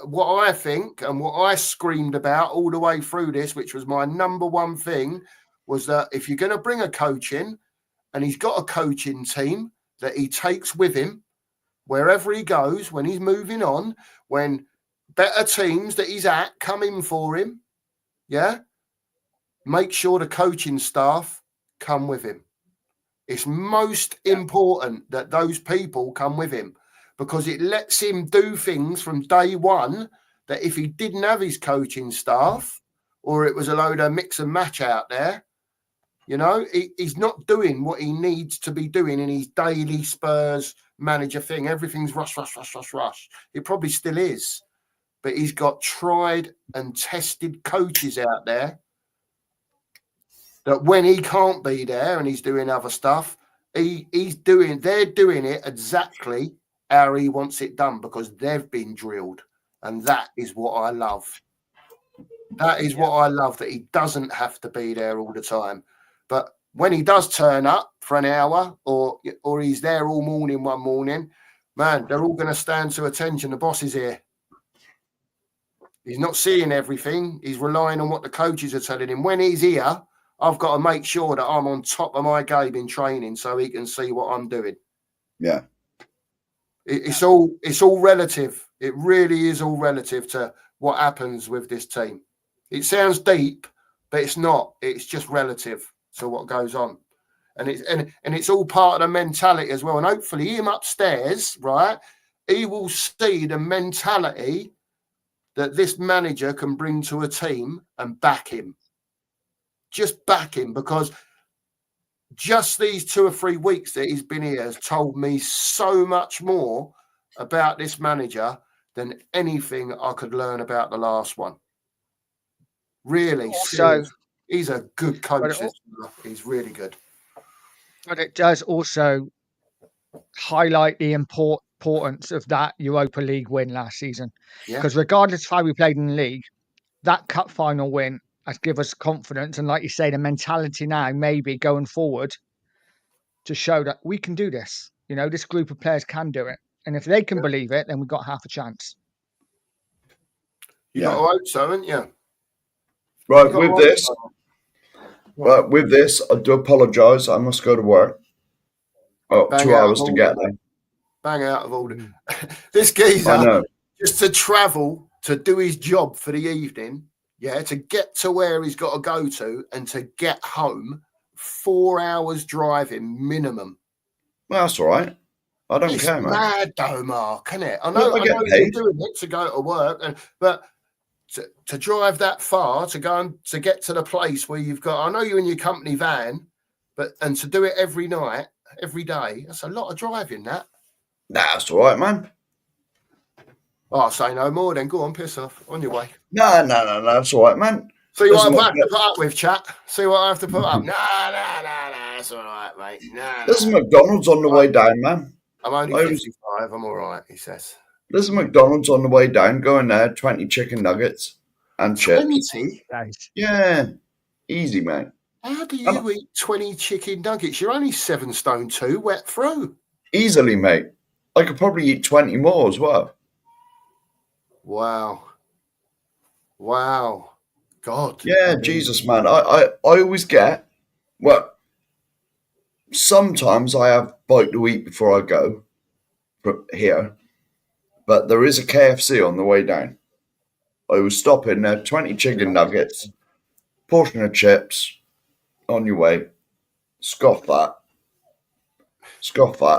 what I think and what I screamed about all the way through this, which was my number one thing, was that if you're going to bring a coach in and he's got a coaching team that he takes with him wherever he goes, when he's moving on, when better teams that he's at come in for him, make sure the coaching staff come with him. It's most important that those people come with him because it lets him do things from day one that if he didn't have his coaching staff or it was a load of mix and match out there, you know, he's not doing what he needs to be doing in his daily Spurs manager thing. Everything's rush. It probably still is. But he's got tried and tested coaches out there that when he can't be there and he's doing other stuff, they're doing it exactly how he wants it done because they've been drilled. And that is what I love. That is what I love, that he doesn't have to be there all the time. But when he does turn up for an hour or he's there all morning one morning, man, they're all going to stand to attention. The boss is here. He's not seeing everything. He's relying on what the coaches are telling him. When he's here, I've got to make sure that I'm on top of my game in training so he can see what I'm doing. Yeah. It's all relative. It really is all relative to what happens with this team. It sounds deep, but it's not. It's just relative to what goes on. And it's all part of the mentality as well. And hopefully him upstairs, right, he will see the mentality that this manager can bring to a team and back him. Just back him, because just these 2 or 3 weeks that he's been here has told me so much more about this manager than anything I could learn about the last one. Really. So he's a good coach. He's really good. But it does also highlight the importance of that Europa League win last season. Because regardless of how we played in the league, that cup final win has given us confidence. And like you say, the mentality now maybe going forward to show that we can do this. You know, this group of players can do it. And if they can believe it, then we've got half a chance. You got to hope so, haven't you? Right, with this, I do apologise. I must go to work. Oh, 2 hours to get there. Bang out of order. This geezer, just to travel to do his job for the evening, to get to where he's got to go to and to get home, 4 hours driving minimum. Well, that's all right. I don't It's care, mate. mad though, Mark, isn't it? I Well, know, I I get know paid. you're doing it to go to work, but to drive that far, to go and to get to the place where you've got, I know you're in your company van, and to do it every night, every day, that's a lot of driving, that. That's all right, man. Oh, I'll say no more then. Go on, piss off. On your way. No, that's all right, man. See what Listen, I have to put up with, chat. See what I have to put up. No, that's all right, mate. There's a McDonald's on the way down, man. I'm only 55. I'm all right, he says. There's a McDonald's on the way down. Go in there, 20 chicken nuggets and chips. 20? Nice. Yeah, easy, mate. How do you eat 20 chicken nuggets? You're only 7 stone 2, wet through. Easily, mate. I could probably eat 20 more as well. Wow. God. Yeah, Jesus, man. I always get, well, sometimes I have bite to eat before I go from here, but there is a KFC on the way down. I was stopping there, 20 chicken nuggets, portion of chips on your way. Scoff that,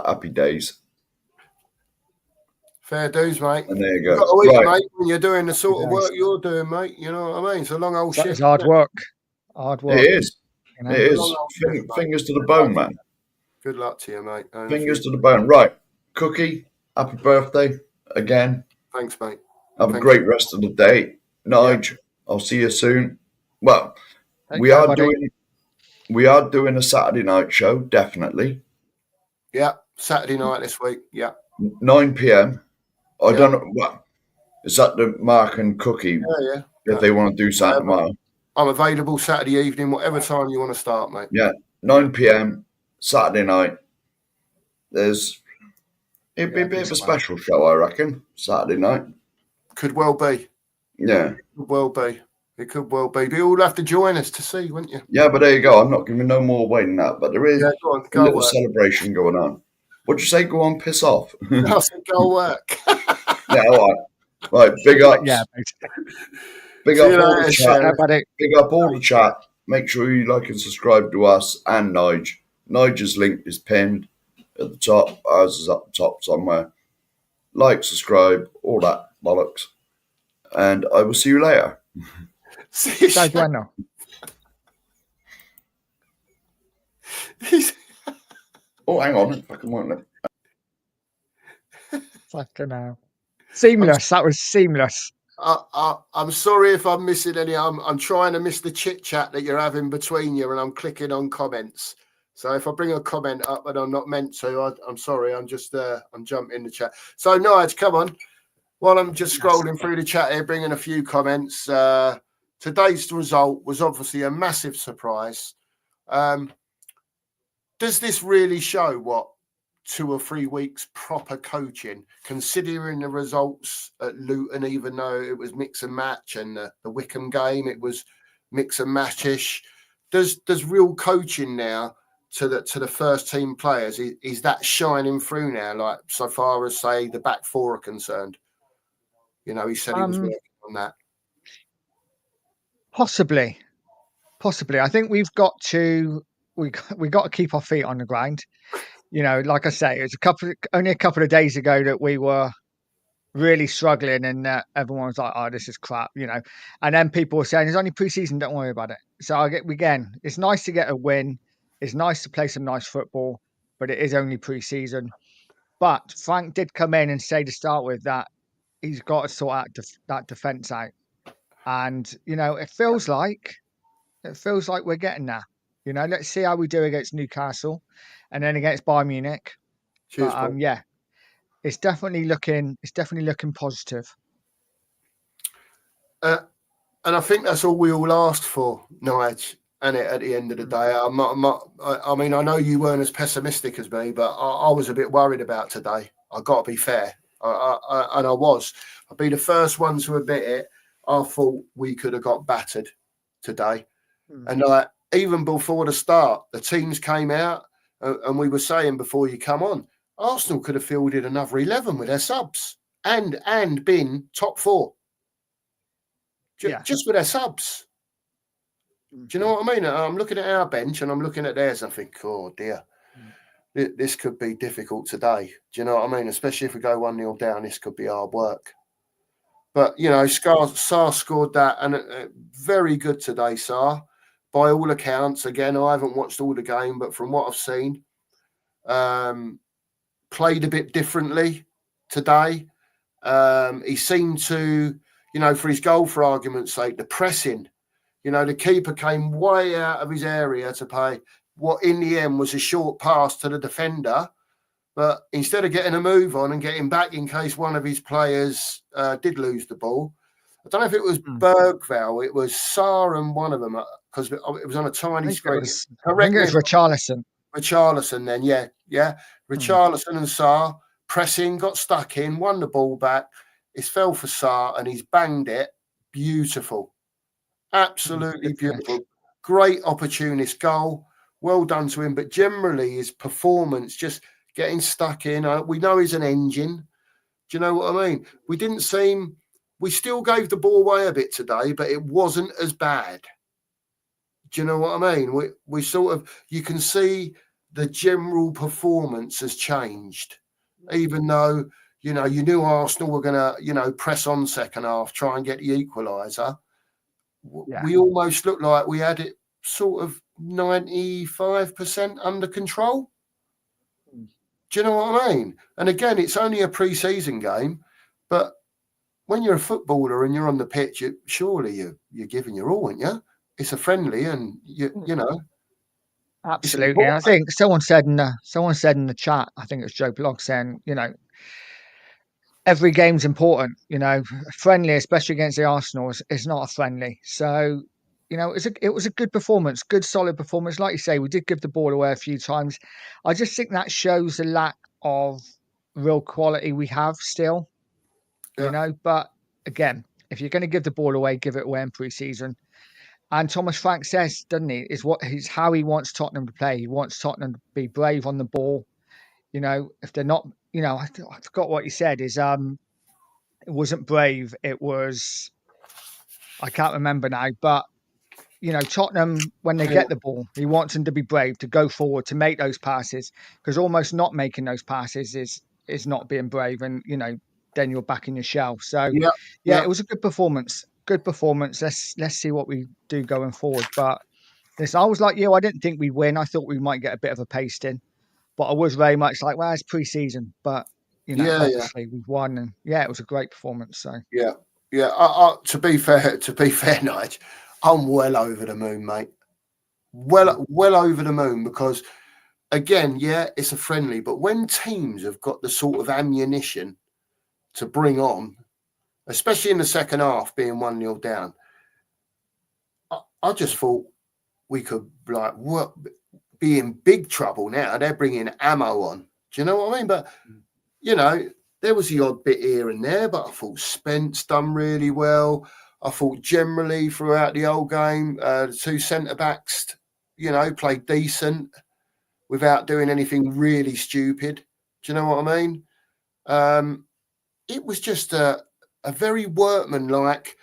happy days. Fair dues, mate. And there you You've go. got to eat, Right. mate, when you're doing the sort of work you're doing, mate. You know what I mean? It's a long old That shift. is hard work. Hard work. It is. You know? It is. Fingers to the bone, man. Good luck to you, mate. Fingers to the bone. Right. Cookie, happy birthday again. Thanks, mate. Have a great rest of the day. Nige, I'll see you soon. Well, we are doing a Saturday night show, definitely. Yeah, Saturday night this week. Yeah. 9 p.m. I don't know. Well, is that the Mark and Cookie? Yeah. If they want to do something tomorrow. I'm available Saturday evening, whatever time you want to start, mate. Yeah, 9 p.m. Saturday night. It'd be a bit of a special show, I reckon. Saturday night. Could well be. Yeah. Could well be. It could well be. But you'll have to join us to see, wouldn't you? Yeah, but there you go. I'm not giving no more away than that. But there is go a on, little celebration going on. What'd you say? Go on, piss off. I said go work. Yeah, all right. Right, big ups. Yeah, Big up all the chat. Big up all the chat. Make sure you like and subscribe to us and Nige. Nige's link is pinned at the top. Ours is up the top somewhere. Like, subscribe, all that bollocks. And I will see you later. bueno. Oh, hang on. Fucking won't Fucking hell. Seamless. That was seamless. I'm sorry if I'm missing any. I'm trying to miss the chit chat that you're having between you, and I'm clicking on comments. So if I bring a comment up and I'm not meant to, I'm sorry. I'm just I'm jumping the chat. So Nige, come on. While I'm just scrolling through the chat here, bringing a few comments. Today's result was obviously a massive surprise. Does this really show what 2 or 3 weeks proper coaching, considering the results at Luton, even though it was mix and match, and the Wickham game, it was mix and match-ish. Does real coaching now to the first team players, is that shining through now, like so far as, say, the back four are concerned? You know, he said he was working on that. Possibly. I think we got to keep our feet on the ground. You know, like I say, it was only a couple of days ago that we were really struggling, and everyone was like, "Oh, this is crap," you know. And then people were saying, "It's only pre-season, don't worry about it." So again, it's nice to get a win. It's nice to play some nice football, but it is only pre-season. But Frank did come in and say to start with that he's got to sort out that defense out, and you know, it feels like we're getting there. You know, let's see how we do against Newcastle, and then against Bayern Munich. Cheers, but, yeah, it's definitely looking positive. And I think that's all we all asked for, Nige. And at the end of the day, I mean, I know you weren't as pessimistic as me, but I was a bit worried about today. I got to be fair, and I was. I'll be the first one to admit it. I thought we could have got battered today, and even before the start, the teams came out, and we were saying before you come on, Arsenal could have fielded another 11 with their subs and been top 4. Just with their subs. Do you know what I mean? I'm looking at our bench and I'm looking at theirs and I think, oh dear, this could be difficult today. Do you know what I mean? Especially if we go 1-0 down, this could be hard work. But, you know, Sarr scored that and very good today, Sarr. By all accounts, again, I haven't watched all the game, but from what I've seen, played a bit differently today. He seemed to, you know, for his goal, for argument's sake, the pressing, you know, the keeper came way out of his area to play what in the end was a short pass to the defender. But instead of getting a move on and getting back in case one of his players did lose the ball, I don't know if it was Bergvall, it was Sarr and one of them, because it was on a tiny screen. I think it was Richarlison. Richarlison then, yeah. Richarlison and Sarr pressing, got stuck in, won the ball back. It fell for Sarr and he's banged it. Beautiful. Absolutely beautiful. Great opportunist goal. Well done to him. But generally his performance, just getting stuck in. We know he's an engine. Do you know what I mean? We still gave the ball away a bit today, but it wasn't as bad. Do you know what I mean? We sort of, you can see the general performance has changed, even though, you know, you knew Arsenal were going to, you know, press on second half, try and get the equaliser. Yeah. We almost looked like we had it sort of 95% under control. Do you know what I mean? And again, it's only a pre-season game, but when you're a footballer and you're on the pitch, surely you're giving your all, aren't you? It's a friendly, and you know. Absolutely, and I think someone said in the chat, I think it was Joe Blogg, saying, you know, every game's important. You know, friendly, especially against the Arsenal, is not a friendly. So, you know, it was a good performance, good solid performance. Like you say, we did give the ball away a few times. I just think that shows the lack of real quality we have still. Yeah. You know, but again, if you're going to give the ball away, give it away in pre-season. And Thomas Frank says, doesn't he, is how he wants Tottenham to play. He wants Tottenham to be brave on the ball. You know, if they're not, you know, I forgot what he said. Is it wasn't brave. It was, I can't remember now. But you know, Tottenham, when they get the ball, he wants them to be brave, to go forward, to make those passes. Because almost not making those passes is not being brave, and you know, then you're back in your shell. So yeah, it was a good performance. Good performance. Let's see what we do going forward. But I was like you. I didn't think we'd win. I thought we might get a bit of a pasting, but I was very much like, well, it's pre-season. But you know, obviously we've won, and it was a great performance. So yeah. To be fair, Nigel, I'm well over the moon, mate. Well over the moon, because again, it's a friendly, but when teams have got the sort of ammunition to bring on, especially in the second half, being 1-0 down, I just thought we could be in big trouble now. They're bringing ammo on. Do you know what I mean? But, you know, there was the odd bit here and there, but I thought Spence done really well. I thought generally throughout the whole game, the two centre-backs, you know, played decent without doing anything really stupid. Do you know what I mean? It was just a very workmanlike,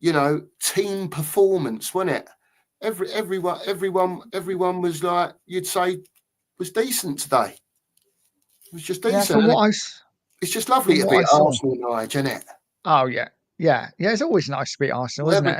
you know, team performance, wasn't it? Everyone was like, you'd say, was decent today. It was just decent. Yeah, it's just lovely to beat Arsenal, Nigel, isn't it? Oh yeah. It's always nice to beat Arsenal, isn't it?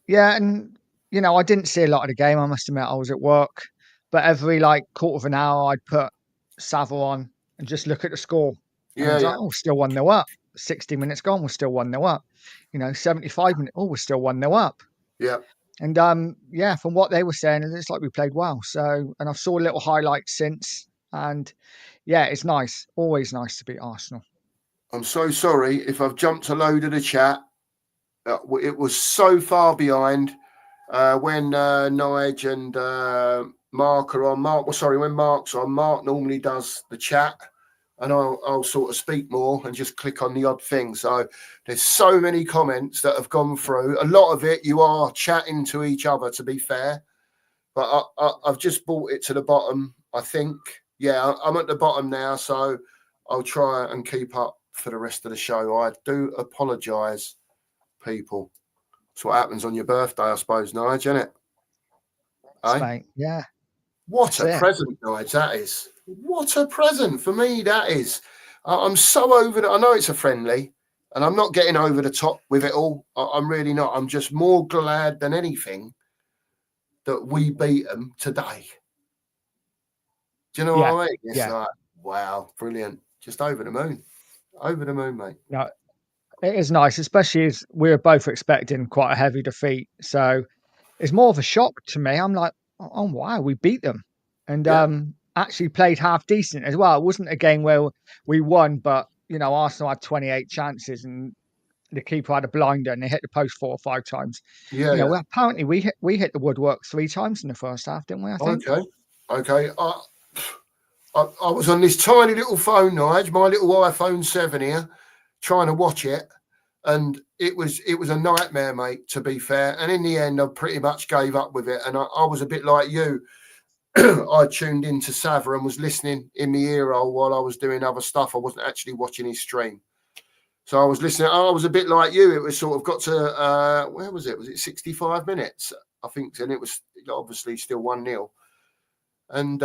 And you know, I didn't see a lot of the game. I must admit, I was at work, but every quarter of an hour, I'd put Savile on and just look at the score. And I was like, still 1-0 up. 60 minutes gone, we're still 1-0 up. You know, 75 minutes, we're still 1-0 up. Yeah. And from what they were saying, it's like we played well. So, and I've saw little highlights since, and it's nice. Always nice to beat Arsenal. I'm so sorry if I've jumped a load of the chat. It was so far behind when Nige and Mark are on. When Mark's on, Mark normally does the chat, and I'll sort of speak more and just click on the odd thing. So there's so many comments that have gone through. A lot of it you are chatting to each other, to be fair. But I've just brought it to the bottom, I think. Yeah, I'm at the bottom now, so I'll try and keep up for the rest of the show. I do apologise, people. That's what happens on your birthday, I suppose, Nigel, isn't it? Yes, mate. Yeah. What a present, Nigel, that is. What a present for me, that is. I'm so over it. I know it's a friendly, and I'm not getting over the top with it all. I'm really not. I'm just more glad than anything that we beat them today. Do you know what I mean? It's like, wow, brilliant. Just over the moon. Over the moon, mate. No, it is nice, especially as we were both expecting quite a heavy defeat. So it's more of a shock to me. I'm like, oh wow, we beat them, and actually played half decent as well. It wasn't a game where we won, but Arsenal had 28 chances and the keeper had a blinder and they hit the post 4 or 5 times. Well, apparently we hit the woodwork 3 times in the first half, didn't we? I think. Okay. I was on this tiny little phone, Nigel, my little iPhone 7 here, trying to watch it, and it was a nightmare, mate, to be fair. And in the end, I pretty much gave up with it. And I was a bit like you. I tuned into Sava and was listening in the ear hole while I was doing other stuff. I wasn't actually watching his stream. So I was listening. I was a bit like you. It was sort of got to, where was it? Was it 65 minutes? I think. And it was obviously still 1-0. And,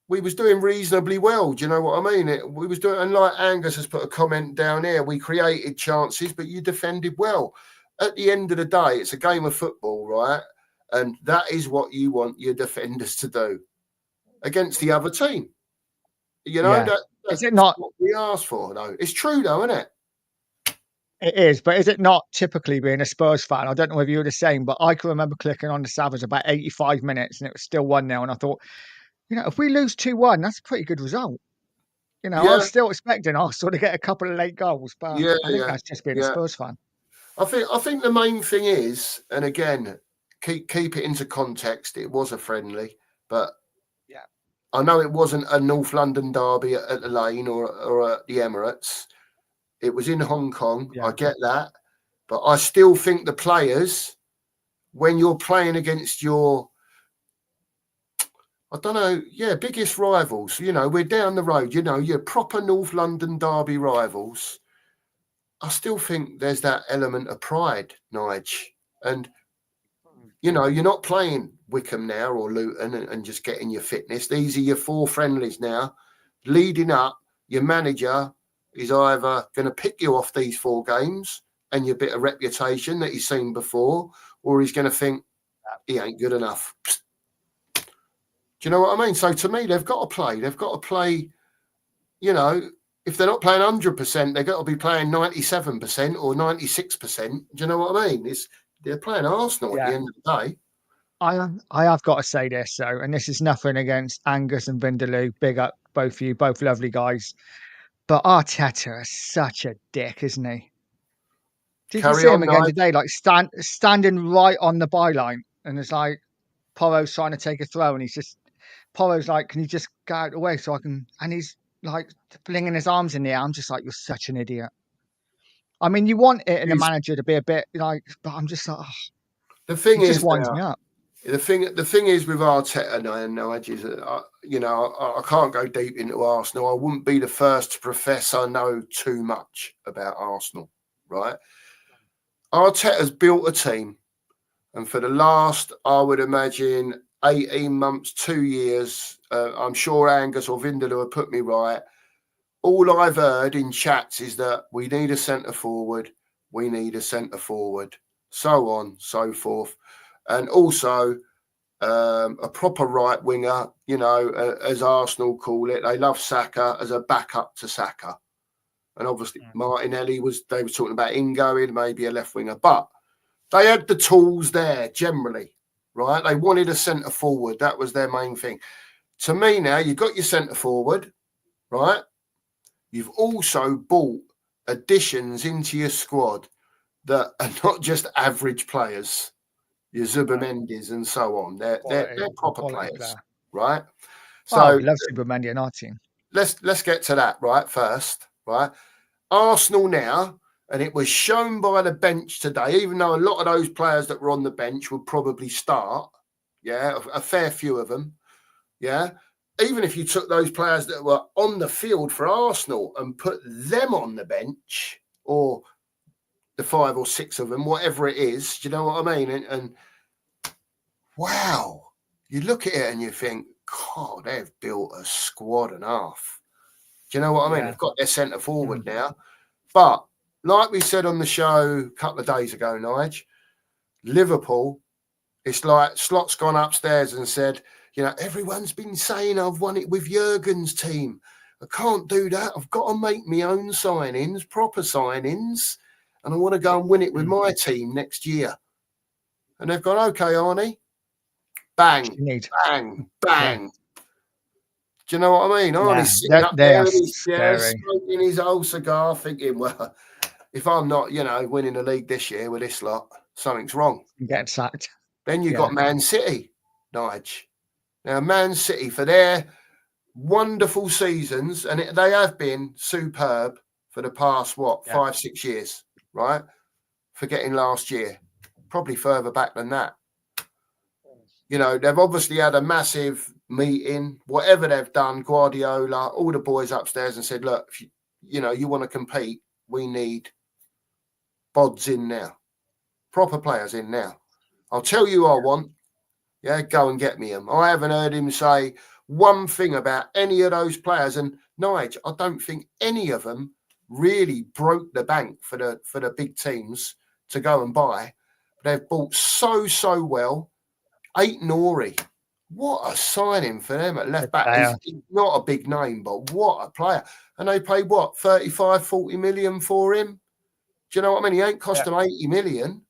we was doing reasonably well. Do you know what I mean? We was doing, and like Angus has put a comment down here, we created chances, but you defended well. At the end of the day, it's a game of football, right? And that is what you want your defenders to do against the other team. That's is it not what we asked for, though? It's true, though, isn't it? It is, but is it not typically being a Spurs fan? I don't know if you were the same, but I can remember clicking on the Savage about 85 minutes and it was still 1-0. And I thought, if we lose 2-1, that's a pretty good result. I was still expecting Arsenal to get a couple of late goals, but I think that's just being a Spurs fan. I think the main thing is, and again, keep it into context. It was a friendly, but I know it wasn't a North London derby at the Lane or at the Emirates. It was in Hong Kong. I get that, but I still think the players, when you're playing against your, I don't know, biggest rivals, we're down the road, your proper North London derby rivals. I still think there's that element of pride, Nige. And, you're not playing Wickham now or Luton and just getting your fitness. These are your 4 friendlies now. Leading up, your manager is either going to pick you off these 4 games and your bit of reputation that he's seen before, or he's going to think he ain't good enough. Do you know what I mean? So to me, they've got to play. They've got to play, if they're not playing 100%, they've got to be playing 97% or 96%. Do you know what I mean? They're playing Arsenal at the end of the day. I have got to say this, though, and this is nothing against Angus and Vindaloo. Big up both of you, both lovely guys. But Arteta is such a dick, isn't he? Did you see him again today? Like standing right on the byline, and it's like Porro's trying to take a throw, and Porro's like, "Can you just get out of the way so I can?" And he's like flinging his arms in the air. I'm just like, "You're such an idiot." I mean, you want it in a manager to be a bit like, but I'm just like, the thing is, just winds me up. The thing is with Arteta now, is I can't go deep into Arsenal. I wouldn't be the first to profess I know too much about Arsenal, right? Arteta's built a team, and for the last, I would imagine, 18 months, 2 years, I'm sure Angus or Vindaloo have put me right. All I've heard in chats is that we need a centre forward, so on, so forth. And also a proper right winger, as Arsenal call it. They love Saka as a backup to Saka. And obviously Martinelli they were talking about ingoing, maybe a left winger. But they had the tools there generally, right? They wanted a centre forward. That was their main thing. To me now, you've got your centre forward, right? You've also bought additions into your squad that are not just average players. Your Zubamendi's and so on. They're proper players, right? So I love Zubamendi in our team. Let's get to that first, right? Arsenal now, and it was shown by the bench today, even though a lot of those players that were on the bench would probably start, a fair few of them, even if you took those players that were on the field for Arsenal and put them on the bench, or the 5 or 6 of them, whatever it is. Do you know what I mean? And wow, you look at it and you think, God, they've built a squad and a half. Do you know what I mean? They've got their centre forward now. But like we said on the show a couple of days ago, Nige, Liverpool, it's like Slot's gone upstairs and said, you know, everyone's been saying I've won it with Jurgen's team. I can't do that. I've got to make my own signings, proper signings, and I want to go and win it with my team next year. And they've gone, okay, Arnie, bang, bang, bang. Yeah. Do you know what I mean? Arnie's sitting up there in his chair, smoking his old cigar, thinking, well, if I'm not, you know, winning the league this year with this lot, something's wrong. You get sacked. Then you've got Man City, Nige. Now, Man City, for their wonderful seasons, and they have been superb for the past, 5-6 years, right? Forgetting last year, probably further back than that. You know, they've obviously had a massive meeting, whatever they've done, Guardiola, all the boys upstairs, and said, look, if you want to compete, we need bods in now, proper players in now. I'll tell you I want, go and get me them. I haven't heard him say one thing about any of those players. And Nige, I don't think any of them really broke the bank for the big teams to go and buy. They've bought so well. Ait-Nouri, what a signing for them at left back. He's not a big name, but what a player. And they paid 35-40 million for him. Do you know what I mean? He ain't cost them 80 million.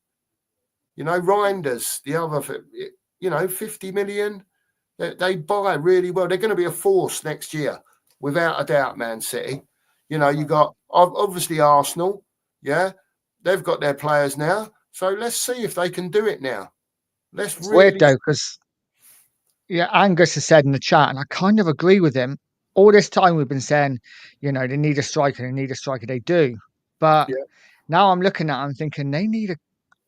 You know, Reinders, the other, 50 million. They buy really well. They're going to be a force next year, without a doubt, Man City. You know, you got obviously Arsenal. Yeah, they've got their players now. So let's see if they can do it now. It's weird though, because Angus has said in the chat, and I kind of agree with him. All this time we've been saying, you know, they need a striker, They do, but now I'm looking at it, I'm thinking they need a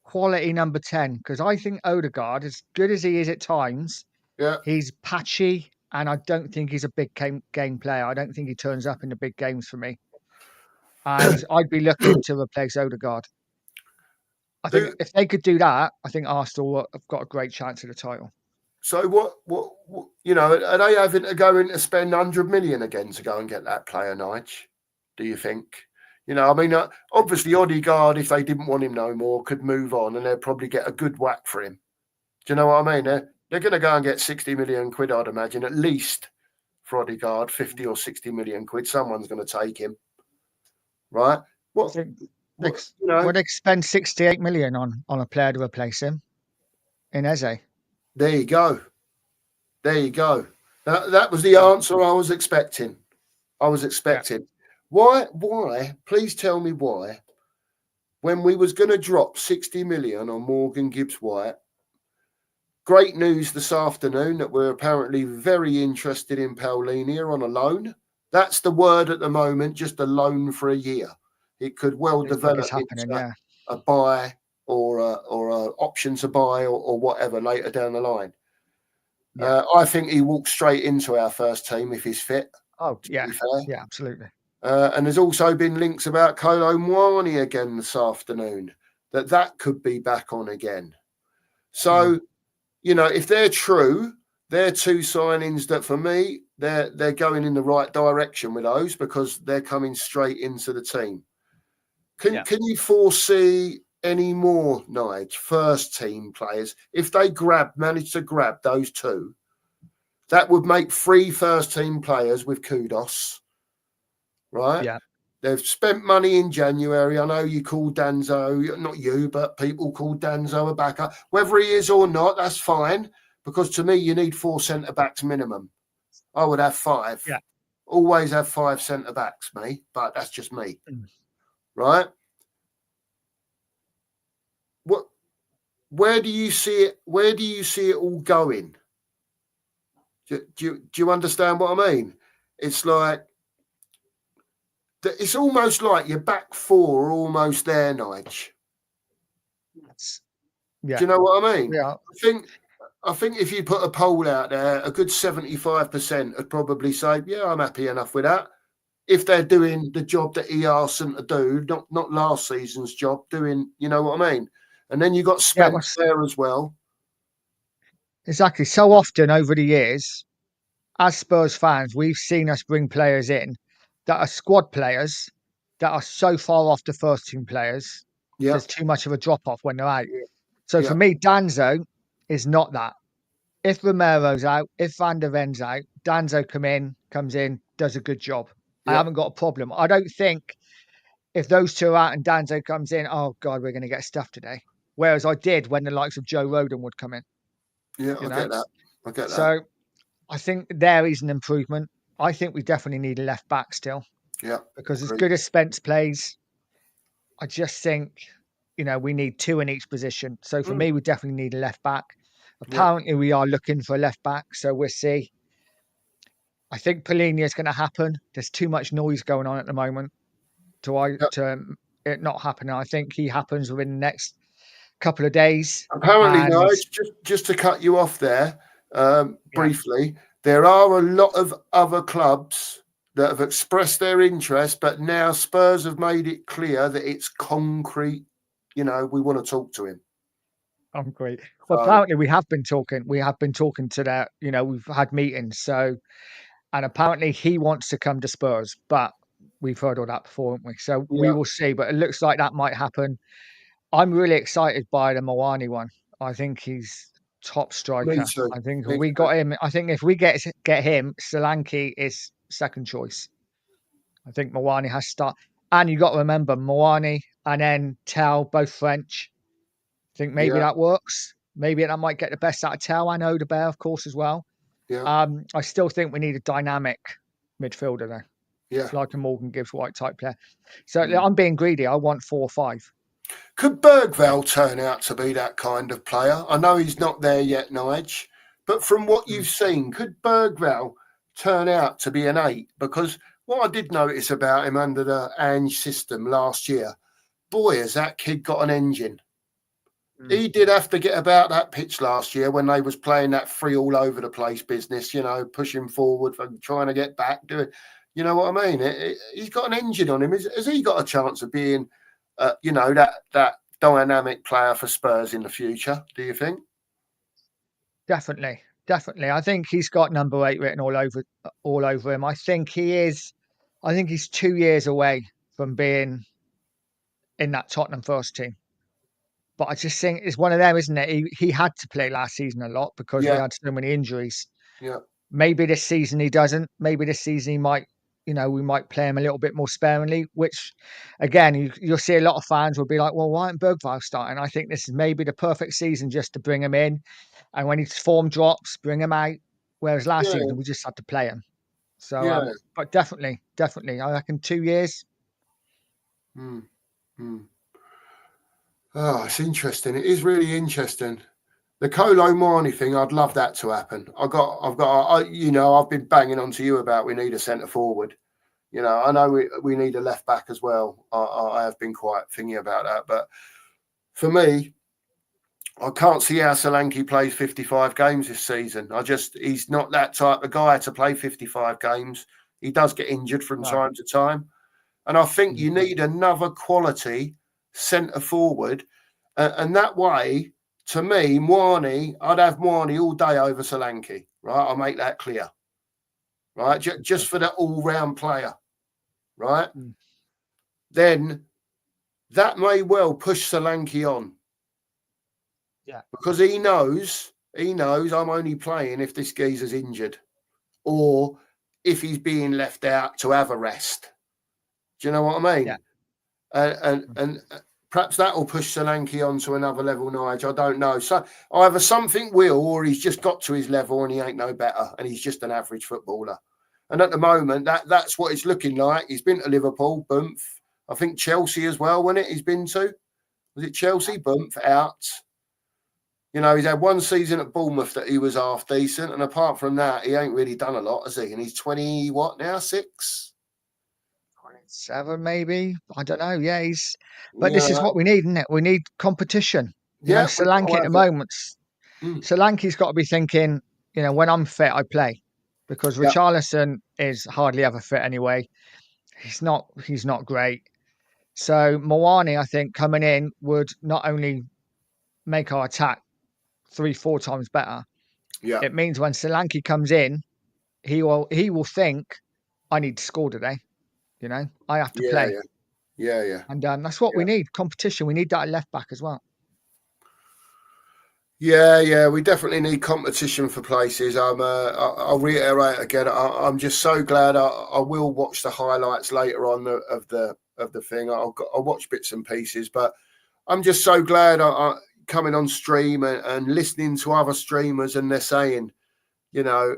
quality number 10, because I think Odegaard, as good as he is at times, he's patchy, and I don't think he's a big game player. I don't think he turns up in the big games for me. And I'd be looking to replace Odegaard. I think if they could do that, I think Arsenal have got a great chance at the title. So what you know, are they having to go in to spend 100 million again to go and get that player, Nige? Do you think? You know, I mean, obviously Odegaard, if they didn't want him no more, could move on and they'd probably get a good whack for him. Do you know what I mean? They're going to go and get 60 million quid, I'd imagine, at least for Odegaard, 50 or 60 million quid. Someone's going to take him, right? Would they spend 68 million on a player to replace him in Eze? There you go. That was the answer I was expecting. Why? Please tell me why. When we was going to drop 60 million on Morgan Gibbs-White, great news this afternoon that we're apparently very interested in Paulinho on a loan. That's the word at the moment, just a loan for a year. It could well develop into a buy or a option to buy or whatever later down the line. I think he walks straight into our first team if he's fit. Oh, yeah, absolutely. And there's also been links about Kolo Muani again this afternoon, that could be back on again. So, you know, if they're true, they're two signings that for me, they're going in the right direction with those because they're coming straight into the team. Can you foresee any more, Nige, first team players? If they manage to grab those two, that would make 3 first team players with kudos, right? Yeah. They've spent money in January. I know you call Danzo, not you, but people call Danzo a backup. Whether he is or not, that's fine, because to me, you need 4 centre-backs minimum. I would have 5. Yeah. Always have 5 centre-backs, me, but that's just me. Right? Where do you see it? Where do you see it all going? Do you understand what I mean? It's like it's almost like your back 4 are almost there, Nige. Yeah. Do you know what I mean? Yeah. I think if you put a poll out there, a good 75% would probably say, "Yeah, I'm happy enough with that." if they're doing the job that he asked them to do, not last season's job, doing, you know what I mean? And then you got Spence there as well. Exactly. So often over the years, as Spurs fans, we've seen us bring players in that are squad players that are so far off the first team players. Yeah. There's too much of a drop off when they're out. So Yeah. for me, Danzo is not that. If Romero's out, if Van der Ven's out, Danzo comes in, does a good job. I haven't got a problem. I don't think if those two are out and Danzo comes in, oh God, we're going to get stuff today. Whereas I did when the likes of Joe Roden would come in. Yeah, I get that. So I think there is an improvement. I think we definitely need a left back still. Yeah. Because as good as Spence plays, I just think, we need two in each position. So for me, we definitely need a left back. Apparently, we are looking for a left back. So we'll see. I think Polini is going to happen. There's too much noise going on at the moment to it not happening. I think he happens within the next couple of days. Apparently, guys, just to cut you off there briefly, there are a lot of other clubs that have expressed their interest, but now Spurs have made it clear that it's concrete. We want to talk to him. Concrete. Well, apparently we have been talking. We have been talking to that. We've had meetings. So, and apparently he wants to come to Spurs, but we've heard all that before, haven't we? So we will see. But it looks like that might happen. I'm really excited by the Moani one. I think he's top striker. Me too. I think if we got him. I think if we get him, Solanke is second choice. I think Moani has to start. And you got to remember Moani and then Tel, both French. I think maybe that works. Maybe that might get the best out of Tel and Odebear, of course, as well. Yeah. I still think we need a dynamic midfielder there. Yeah. Like a Morgan Gibbs White type player. So I'm being greedy. I want 4 or 5. Could Bergvall turn out to be that kind of player? I know he's not there yet, Nige, but from what you've seen, could Bergvall turn out to be an 8? Because what I did notice about him under the Ange system last year, boy, has that kid got an engine. He did have to get about that pitch last year when they was playing that free all over the place business, pushing forward, trying to get back, doing, you know what I mean? He's got an engine on him. Has he got a chance of being, that dynamic player for Spurs in the future, do you think? Definitely. I think he's got number 8 written all over him. I think he's 2 years away from being in that Tottenham first team. But I just think it's one of them, isn't it? He had to play last season a lot because we had so many injuries. Yeah. Maybe this season he doesn't. Maybe this season he might, we might play him a little bit more sparingly, which, again, you'll see a lot of fans will be like, well, why isn't Bergvall starting? I think this is maybe the perfect season just to bring him in. And when his form drops, bring him out. Whereas last season, we just had to play him. So, but definitely. I reckon 2 years. Oh, it's interesting. It is really interesting. The Kolo Muani thing, I'd love that to happen. I've been banging on to you about we need a centre forward. I know we need a left back as well. I have been quite thingy about that. But for me, I can't see how Solanke plays 55 games this season. He's not that type of guy to play 55 games. He does get injured from time to time. And I think you need another quality centre forward. And that way, to me, I'd have Muani all day over Solanke, right? I'll make that clear, right? Just for that all-round player, right? Then that may well push Solanke on. Yeah. Because he knows I'm only playing if this geezer's injured or if he's being left out to have a rest. Do you know what I mean? Yeah. And perhaps that will push Solanke on to another level, Nige. I don't know. So either something will, or he's just got to his level and he ain't no better, and he's just an average footballer. And at the moment, that's what it's looking like. He's been to Liverpool, boom. I think Chelsea as well, wasn't it? He's been to. Was it Chelsea? Boom, out. He's had one season at Bournemouth that he was half decent, and apart from that, he ain't really done a lot, has he? And he's 20, what now? 6? 7 maybe. I don't know. Yeah, this is what we need, isn't it? We need competition. Solanke at the moment. Solanke's got to be thinking, when I'm fit, I play. Because Richarlison is hardly ever fit anyway. he's not great. So Moani, I think, coming in would not only make our attack 3-4 times better. Yeah. It means when Solanke comes in, he will think, I need to score today. You know, I have to Yeah. play. Yeah. And that's what we Yeah. need, competition. We need that at left back as well. Yeah, we definitely need competition for places. I'll reiterate again. I'm just so glad. I will watch the highlights later on of the thing. I'll watch bits and pieces, but I'm just so glad I coming on stream and listening to other streamers, and they're saying, you know,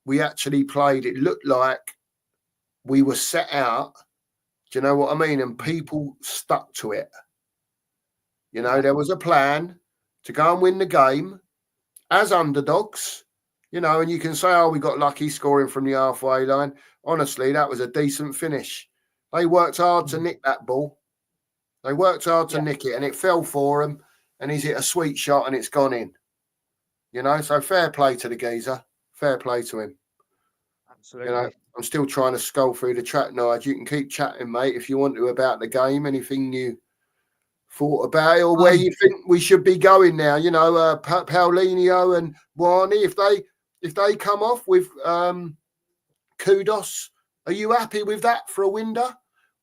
we actually played. It looked like we were set out. Do you know what I mean? And people stuck to it. You know, there was a plan to go and win the game as underdogs, you know, and you can say, oh, we got lucky scoring from the halfway line. Honestly, that was a decent finish. They worked hard to nick that ball. They worked hard to nick it, and it fell for them, and he's hit a sweet shot, and it's gone in. You know, so fair play to the geezer. Fair play to him. Absolutely. You know, I'm still trying to scroll through the chat, Nigel. You can keep chatting, mate, if you want to about the game, anything you thought about it, or where you think we should be going now. You know, Paulinho and Wani, if they come off with Kudos, are you happy with that for a window?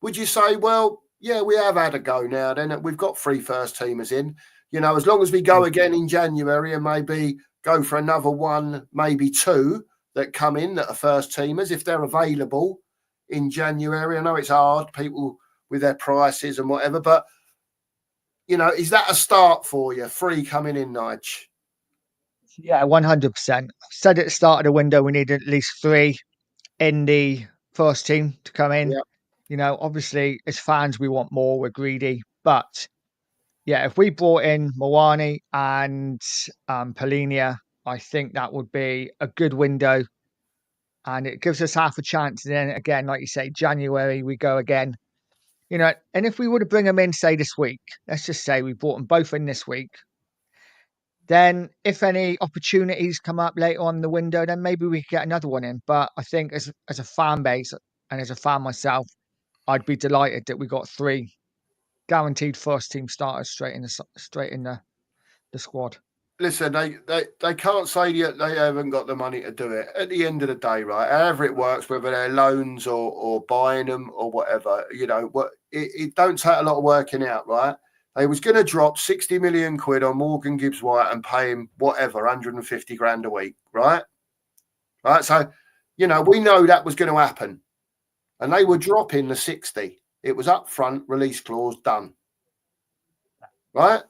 Would you say, well, yeah, we have had a go now, then we've got 3 first teamers in, you know, as long as we go again in January and maybe go for another 1, maybe 2 that come in that are first teamers, if they're available in January. I know it's hard, people with their prices and whatever, but you know, is that a start for you? 3 coming in, Nige? Yeah, 100%. Said at the start of the window, we need at least 3 in the first team to come in. Yeah. You know, obviously, as fans, we want more. We're greedy. But yeah, if we brought in Moani and Paulinho, I think that would be a good window. And it gives us half a chance. And then again, like you say, January, we go again. You know, and if we were to bring them in, say, this week, let's just say we brought them both in this week, then if any opportunities come up later on in the window, then maybe we could get another one in. But I think as a fan base and as a fan myself, I'd be delighted that we got 3 guaranteed first team starters straight in the squad. Listen, they can't say they haven't got the money to do it. At the end of the day, right, however it works, whether they're loans or buying them or whatever, you know, it don't take a lot of working out, right? They was going to drop 60 million quid on Morgan Gibbs White and pay him whatever, 150 grand a week, right? Right. So, you know, we know that was going to happen. And they were dropping the 60. It was upfront, release clause, done. Right?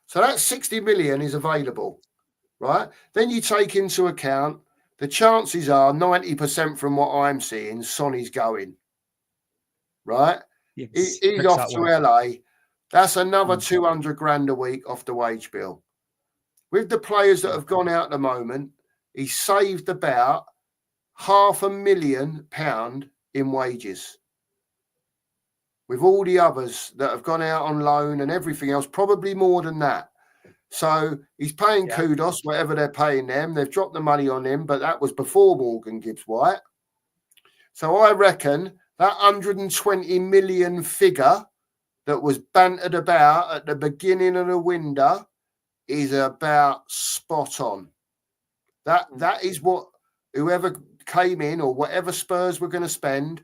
So that 60 million is available, right? Then you take into account the chances are 90% from what I'm seeing, Sonny's going, right? Yes, He's off to LA. That's another 200 grand a week off the wage bill. With the players that have gone out at the moment, he's saved about £500,000 in wages. With all the others that have gone out on loan and everything else, probably more than that. So he's paying Kudos, whatever they're paying them. They've dropped the money on him, but that was before Morgan Gibbs White. So I reckon that 120 million figure that was bantered about at the beginning of the window is about spot on. That is what whoever came in or whatever Spurs were going to spend,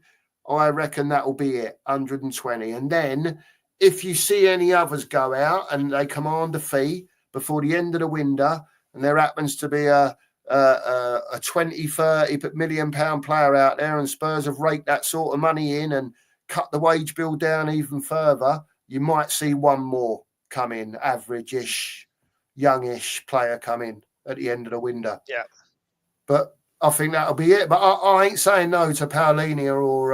I reckon that will be it, 120. And then if you see any others go out and they command a fee before the end of the window, and there happens to be a 20, 30 million pound player out there, and Spurs have raked that sort of money in and cut the wage bill down even further, you might see one more come in, average-ish, youngish player come in at the end of the window. Yeah. But I think that'll be it. But I ain't saying no to Paulinho or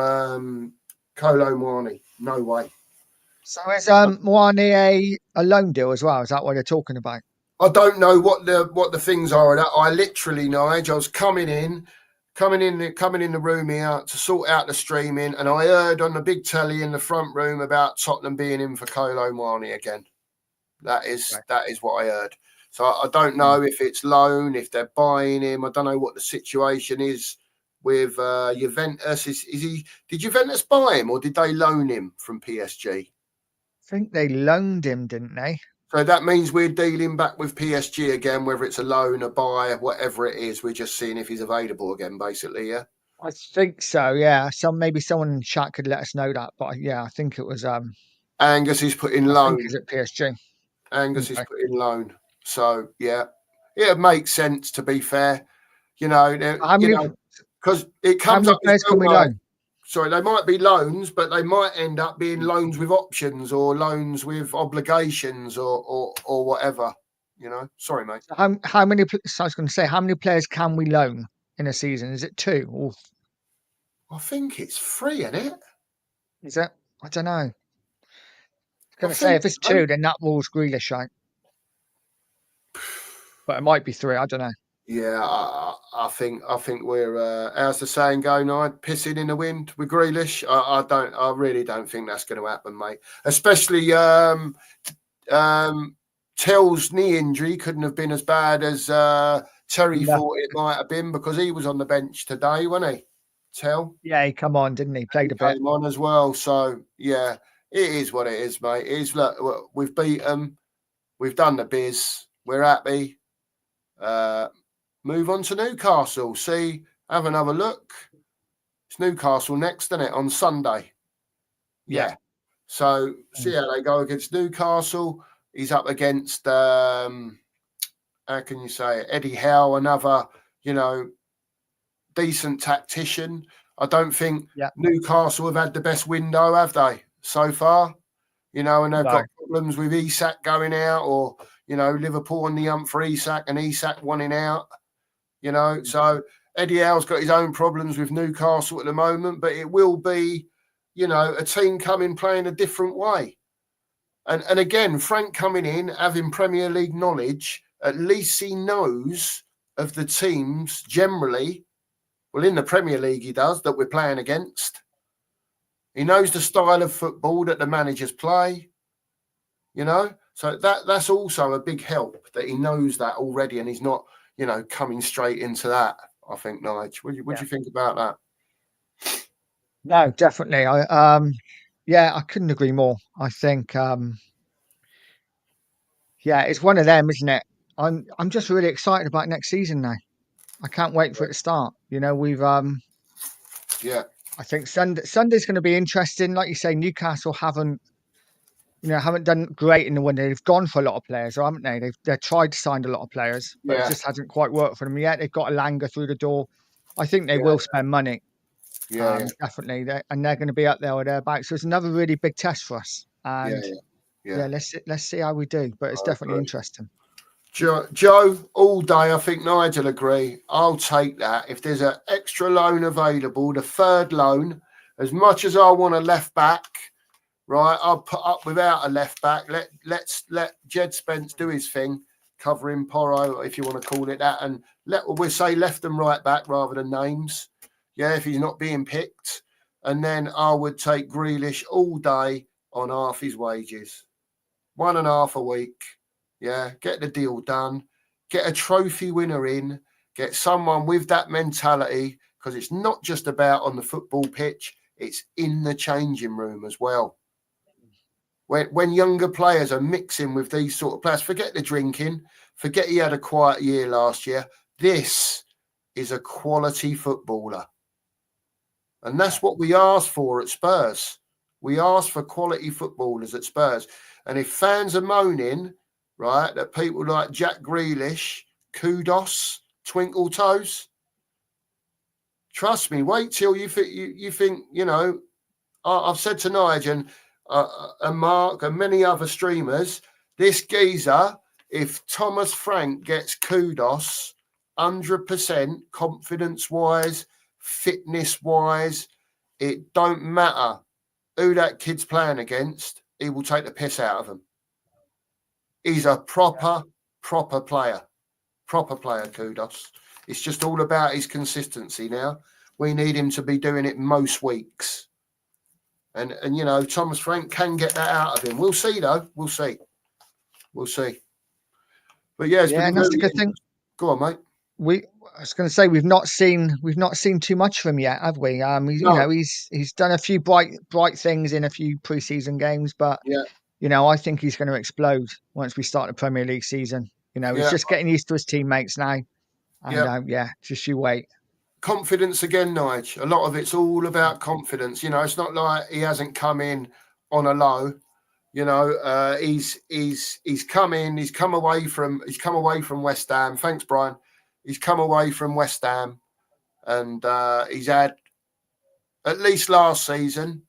Kolo Muani. No way. So is Moani a loan deal as well? Is that what they're talking about? I don't know what the things are. I literally, Nigel, I was coming in the room here to sort out the streaming, and I heard on the big telly in the front room about Tottenham being in for Kolo Muani again. That is what I heard. So I don't know if it's loan, if they're buying him. I don't know what the situation is with Juventus. Is he? Did Juventus buy him or did they loan him from PSG? I think they loaned him, didn't they? So that means we're dealing back with PSG again, whether it's a loan, a buy, whatever it is. We're just seeing if he's available again, basically. Yeah. I think so. Yeah. Maybe someone in chat could let us know that. But yeah, I think it was. Angus is put in I loan. think he's at PSG. Angus is put in loan. So yeah, it makes sense. To be fair, because it comes how many up. Players can we loan? Sorry, they might be loans, but they might end up being loans with options or loans with obligations or whatever. Sorry, mate. So how many? So I was going to say, how many players can we loan in a season? Is it 2? Or I think it's 3, isn't it? is it? I don't know. I was going to say if it's 2, then that rules Grealish out. But it might be 3. I don't know. Yeah, I think we're how's the saying go, Nigel? Pissing in the wind with Grealish. I really don't think that's going to happen, mate. Especially Tell's knee injury couldn't have been as bad as Terry thought it might have been because he was on the bench today, wasn't he? Tell. Yeah, he come on, didn't he? Played a bit. Came on as well. So yeah, it is what it is, mate. It is. Look, we've beat them. We've done the biz. We're happy. Move on to Newcastle. Have another look. It's Newcastle next, isn't it? On Sunday. Yeah. So see how they go against Newcastle. He's up against how can you say it? Eddie Howe, another, decent tactician. I don't think Newcastle have had the best window, have they, so far? And they've got problems with Isak going out or, Liverpool on the hump for Isak and Isak wanting out. So Eddie Howe's got his own problems with Newcastle at the moment, but it will be, a team coming playing a different way. And again, Frank coming in, having Premier League knowledge, at least he knows of the teams generally, well, in the Premier League he does, that we're playing against. He knows the style of football that the managers play, So that's also a big help that he knows that already and he's not, coming straight into that, I think, Nigel. What do you think about that? No, definitely. I couldn't agree more. I think, it's one of them, isn't it? I'm just really excited about next season now. I can't wait for it to start. We've, I think Sunday's going to be interesting. Like you say, Newcastle haven't done great in the window. They've gone for a lot of players, haven't they? They've tried to sign a lot of players, but it just hasn't quite worked for them yet. They've got Alanga through the door. I think they will spend money. Definitely. They're going to be up there or thereabouts. So it's another really big test for us. And let's see how we do. But it's definitely interesting. Joe, all day, I think Nigel agree. I'll take that. If there's an extra loan available, the third loan, as much as I want a left back, right, I'll put up without a left back. Let's let Jed Spence do his thing, covering Porro, if you want to call it that, and we'll say left and right back rather than names. Yeah, if he's not being picked, and then I would take Grealish all day on half his wages, 1.5 a week. Yeah, get the deal done. Get a trophy winner in. Get someone with that mentality, because it's not just about on the football pitch; it's in the changing room as well. When younger players are mixing with these sort of players, forget the drinking, forget he had a quiet year last year. This is a quality footballer. And that's what we ask for at Spurs. We ask for quality footballers at Spurs. And if fans are moaning, right, that people like Jack Grealish, kudos, twinkle toes, trust me, wait till you think, I've said to Nigel and Mark and many other streamers, this geezer, if Thomas Frank gets kudos, 100% confidence-wise, fitness-wise, it don't matter who that kid's playing against, he will take the piss out of them. He's a proper player. Proper player, kudos. It's just all about his consistency now. We need him to be doing it most weeks. And Thomas Frank can get that out of him. We'll see, though. We'll see. But yeah, and that's a good thing. Go on, mate. I was going to say we've not seen too much from him yet, have we? No. He's done a few bright things in a few preseason games, but Yeah. I think he's going to explode once we start the Premier League season. He's Yeah. just getting used to his teammates now, and just you wait. Confidence again, Nige. A lot of it's all about confidence. It's not like he hasn't come in on a low. He's come in. He's come away from West Ham. Thanks, Brian. He's come away from West Ham, and he's had, at least last season,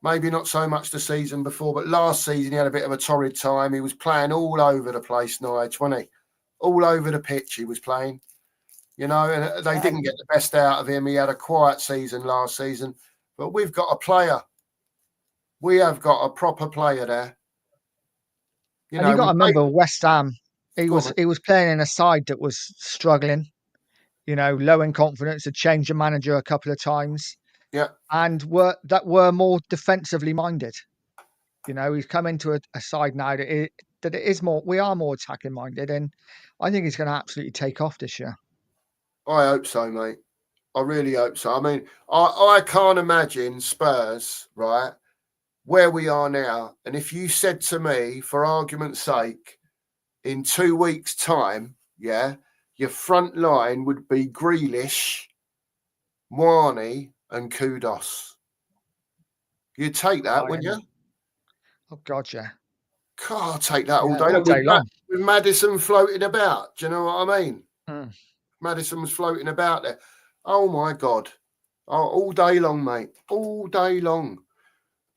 maybe not so much the season before, but last season he had a bit of a torrid time. He was playing all over the place, Nige, wasn't he? All over the pitch he was playing. And they didn't get the best out of him. He had a quiet season last season, but we've got a player. We have got a proper player there. And you got to remember West Ham. He was playing in a side that was struggling. Low in confidence. Had changed the manager a couple of times. Yeah, and were more defensively minded. He's come into a side now that it is more. We are more attacking minded, and I think he's going to absolutely take off this year. I hope so, mate. I really hope so. I mean, I can't imagine Spurs, right, where we are now. And if you said to me, for argument's sake, in 2 weeks' time, your front line would be Grealish, Moani, and Kudos. You'd take that, wouldn't you? Oh, God, yeah. God, I'll take that all day long. With Maddison floating about. Do you know what I mean? Maddison was floating about there. Oh, my God. Oh, all day long, mate. All day long.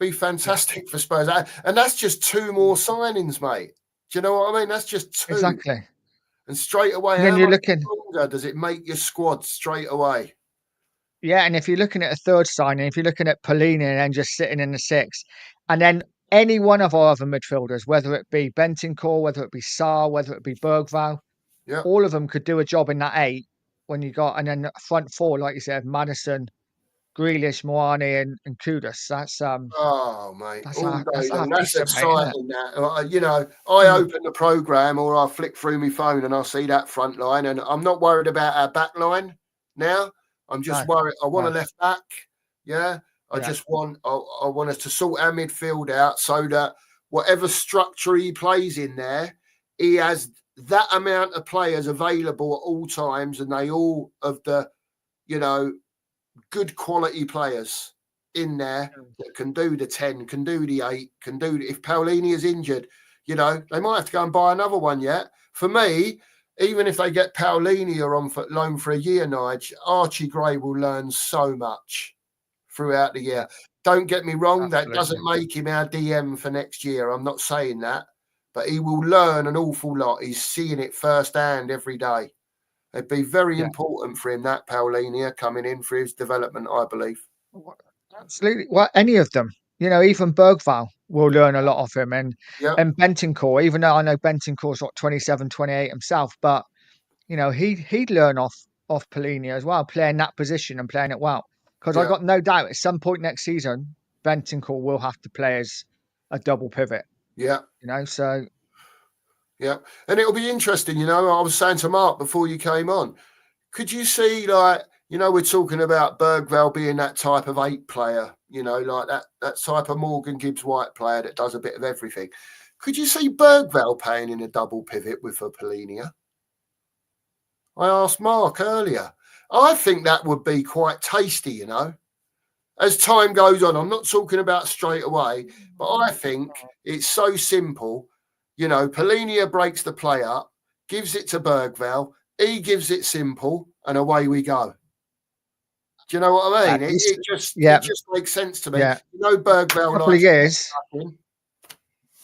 Be fantastic for Spurs. And that's just 2 more signings, mate. Do you know what I mean? That's just 2. Exactly. And straight away, how much longer does it make your squad straight away? Yeah, and if you're looking at a third signing, if you're looking at Pellegrini and then just sitting in the 6, and then any one of our other midfielders, whether it be Bentancur, whether it be Sarr, whether it be Bergvall, all of them could do a job in that 8 when you got, and then front 4, like you said, Maddison, Grealish, Moani, and Kudus. That's oh, mate, that's all day long. That's decent, exciting. Mate, I open the program or I flick through my phone and I see that front line, and I'm not worried about our back line now. I'm just worried. I want a left back. Yeah. I just want I want us to sort our midfield out so that whatever structure he plays in there, he has that amount of players available at all times, and they all of the, good quality players in there that can do the 10, can do the 8, can do if Paulini is injured, they might have to go and buy another one yet. For me, even if they get Paulini or on for loan for a year, Nige, Archie Gray will learn so much throughout the year. Don't get me wrong, that doesn't make him our DM for next year. I'm not saying that, but he will learn an awful lot. He's seeing it firsthand every day. It'd be very important for him, that Paulini coming in for his development, I believe. Absolutely. Well, any of them, even Bergvall will learn a lot of him, and Bentancur, even though I know Bentancur's 27, 28 himself, but he'd learn off Pellegrini as well, playing that position and playing it well. Because I got no doubt at some point next season, Bentancur will have to play as a double pivot. Yeah. So. Yeah. And it'll be interesting, I was saying to Mark before you came on, could you see, we're talking about Bergvall being that type of 8 player, like that type of Morgan Gibbs-White player that does a bit of everything. Could you see Bergvall playing in a double pivot with a Pellegrini? I asked Mark earlier. I think that would be quite tasty, as time goes on. I'm not talking about straight away, but I think it's so simple. Pellegrini breaks the play up, gives it to Bergvall, he gives it simple, and away we go. Do you know what I mean? It just makes sense to me. Yeah. Bergvall.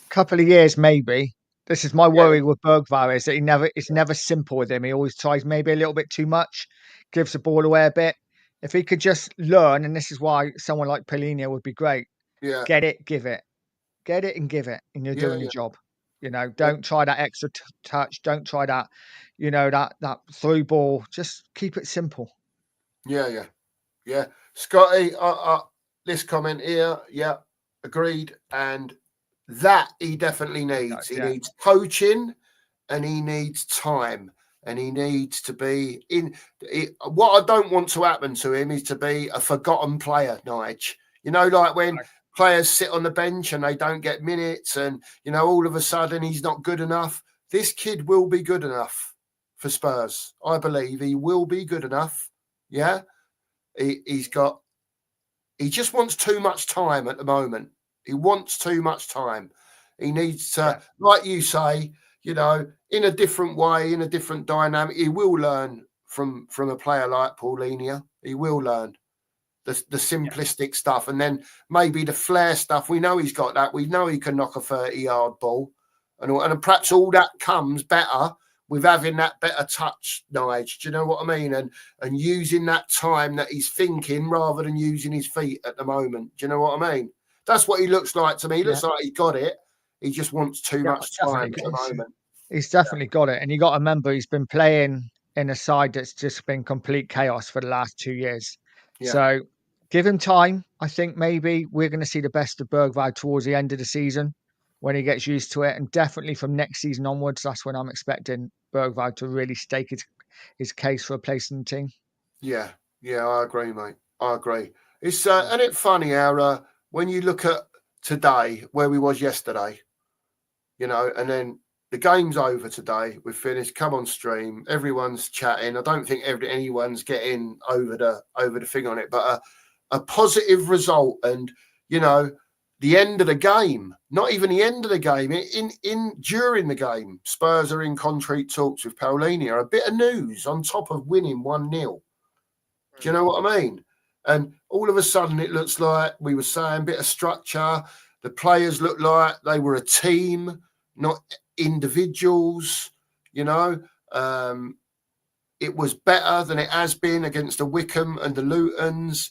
Couple of years, maybe. This is my worry with Bergvall, is that it's never simple with him. He always tries maybe a little bit too much, gives the ball away a bit. If he could just learn, and this is why someone like Pellegrini would be great. Yeah. Get it, give it. Get it and give it, and you're doing your job. Don't try that extra touch. Don't try that, that through ball. Just keep it simple. Yeah. Scotty, this comment here, agreed. And that he definitely needs. He needs coaching and he needs time. and he needs to be in. What I don't want to happen to him is to be a forgotten player, Nige. You know, like when players sit on the bench and they don't get minutes, and you know, all of a sudden he's not good enough. This kid will be good enough for Spurs. I believe he will be good enough. Yeah, he just wants too much time at the moment. He wants too much time. He needs to, like you say, you know, in a different way, in a different dynamic. He will learn from a player like Paulinho. He will learn the simplistic stuff, and then maybe the flair stuff. We know he's got that. We know he can knock a 30-yard ball, and perhaps all that comes better with having that better touch, Nige. Do you know what I mean? And using that time that he's thinking rather than using his feet at the moment. Do you know what I mean? That's what he looks like to me. He looks like he got it. He just wants too much time at the moment. He's definitely got it. And you got to remember, he's been playing in a side that's just been complete chaos for the last 2 years. Yeah. So give him time. I think maybe we're going to see the best of Bergwijn towards the end of the season when he gets used to it. And definitely from next season onwards, that's when I'm expecting Bergwijn to really stake his case for a place in the team. Yeah, I agree, mate. I agree. It's and it's funny how when you look at today where we was yesterday, you know, and then the game's over today. We've finished. Come on stream. Everyone's chatting. I don't think anyone's getting over the thing on it, but a positive result, and you know, the end of the game. Not even the end of the game. During the game, Spurs are in concrete talks with Paulinho. A bit of news on top of winning 1-0. Do you know what I mean? And all of a sudden, it looks like we were saying bit of structure. The players look like they were a team, not individuals. You know, it was better than it has been against the Wickham and the Lutons.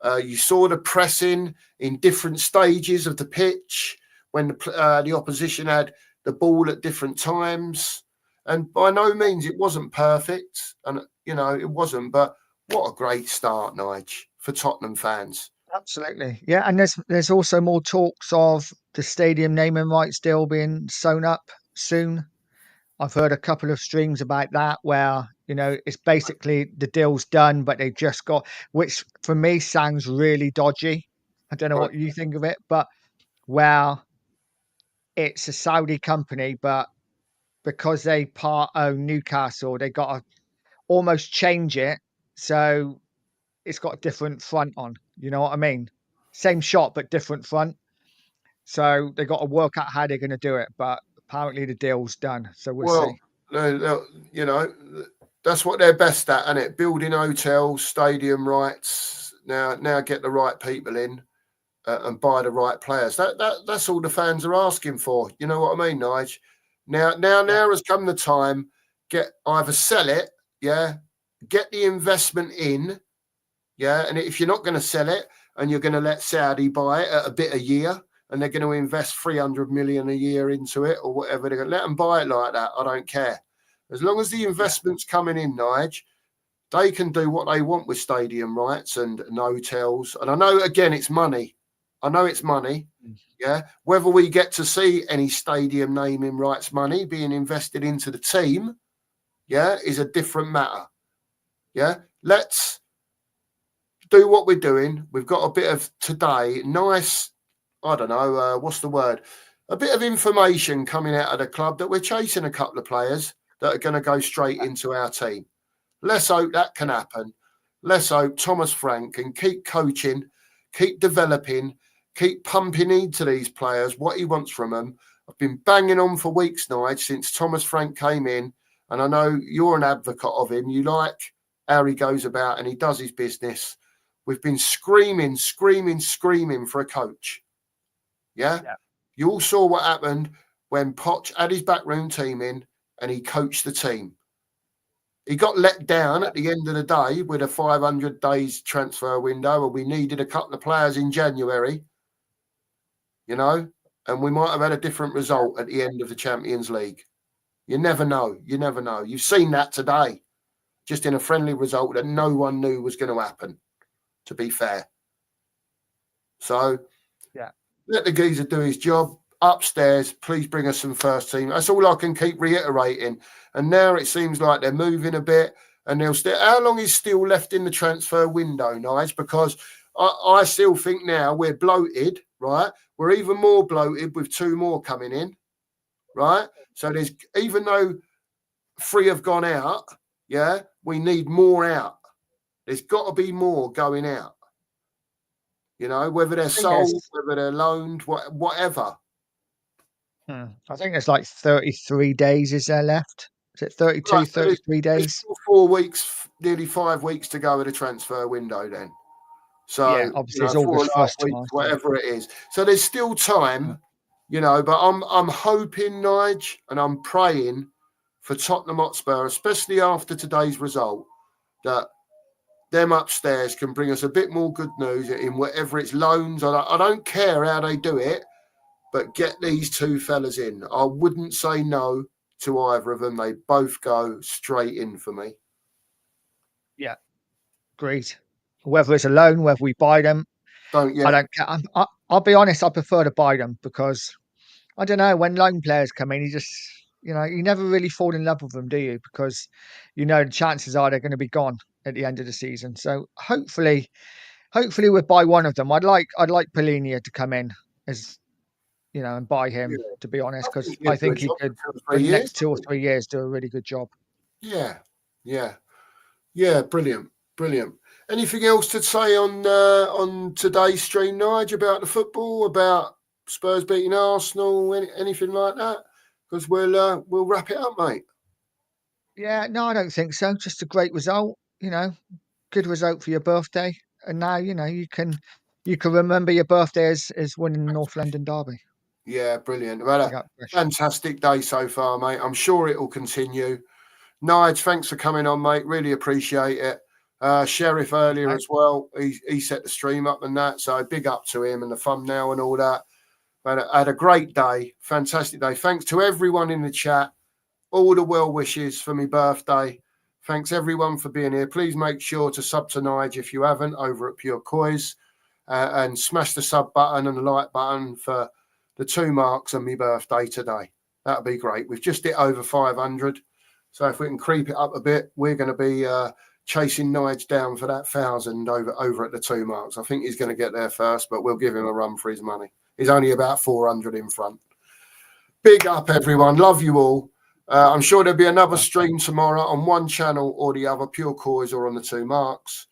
You saw the pressing in different stages of the pitch when the opposition had the ball at different times. And by no means it wasn't perfect, and you know it wasn't. But what a great start, Nige, for Tottenham fans. Absolutely, yeah. And there's also more talks of the stadium naming rights deal being sewn up soon. I've heard a couple of streams about that where, you know, it's basically the deal's done, but they've just got, which for me sounds really dodgy. I don't know what you think of it, but where it's a Saudi company, but because they part own Newcastle, they got to almost change it so it's got a different front on. You know what I mean? Same shot, but different front. So they got to work out how they're going to do it, but apparently the deal's done. So we'll see. You know, that's what they're best at, isn't it? Building hotels, stadium rights. Now get the right people in and buy the right players. That's all the fans are asking for. You know what I mean, Nige? Now has come the time. Either sell it, get the investment in, and if you're not going to sell it and you're going to let Saudi buy it at a bit a year, and they're going to invest 300 million a year into it or whatever, they're going to let them buy it like that. I don't care. As long as the investment's coming in, Nige, they can do what they want with stadium rights and hotels. And I know, again, it's money. Whether we get to see any stadium naming rights money being invested into the team, is a different matter. Let's do what we're doing. We've got a bit of today, nice, I don't know, what's the word? A bit of information coming out of the club that we're chasing a couple of players that are going to go straight into our team. Let's hope that can happen. Let's hope Thomas Frank can keep coaching, keep developing, keep pumping into these players what he wants from them. I've been banging on for weeks now since Thomas Frank came in, and I know you're an advocate of him. You like how he goes about and he does his business. We've been screaming for a coach. Yeah. You all saw what happened when Poch had his backroom team in and he coached the team. He got let down at the end of the day with a 500 days transfer window, and we needed a couple of players in January, you know, and we might have had a different result at the end of the Champions League. You never know. You've seen that today, just in a friendly result that no one knew was going to happen, to be fair. So, let the geezer do his job. upstairs, please bring us some first team. That's all I can keep reiterating. And now it seems like they're moving a bit, and they'll still. How long is still left in the transfer window, Nige? Because I still think now we're bloated, right? We're even more bloated with 2 more coming in, right? So there's, even though 3 have gone out, yeah, we need more out. There's got to be more going out. You know, whether they're sold, whether they're loaned, whatever. I think there's like 33 days is there left? Is it 32, Right, so 33 days? There's 4 weeks, nearly 5 weeks to go with the transfer window then. So, yeah, obviously it's August 1st tomorrow. Whatever it is. So there's still time, you know, but I'm hoping, Nige, and I'm praying for Tottenham Hotspur, especially after today's result, that them upstairs can bring us a bit more good news in whatever it's loans. I don't care how they do it, but get these 2 fellas in. I wouldn't say no to either of them. They both go straight in for me. Yeah, agreed. Whether it's a loan, whether we buy them, I don't care. I'll be honest, I prefer to buy them because, I don't know, when loan players come in, you never really fall in love with them, do you? Because, the chances are they're going to be gone at the end of the season. So hopefully we'll buy one of them. I'd like Polinia to come in as, and buy him, to be honest, because I think he could, for the next 2 or 3 years, do a really good job. Yeah. Brilliant. Anything else to say on today's stream, Nige, about the football, about Spurs beating Arsenal, anything like that? Because we'll wrap it up, mate. Yeah, no, I don't think so. Just a great result, good result for your birthday, and now you can remember your birthday as winning the North London derby. Yeah, brilliant. Well, a fantastic day so far, mate. I'm sure it will continue. Nige, thanks for coming on, mate. Really appreciate it. Sheriff earlier as well. He set the stream up and that, so big up to him and the thumbnail and all that. But I had a great day, fantastic day. Thanks to everyone in the chat, all the well wishes for my birthday. Thanks everyone for being here. Please make sure to sub to Nige if you haven't over at Pure Coys, and smash the sub button and the like button for the 2 marks on my birthday today. That'd be great. We've just hit over 500. So if we can creep it up a bit, we're going to be chasing Nige down for that 1,000 over at the 2 marks. I think he's going to get there first, but we'll give him a run for his money. He's only about 400 in front. Big up, everyone. Love you all. I'm sure there'll be another stream tomorrow on one channel or the other, Pure Coys or on the 2 marks.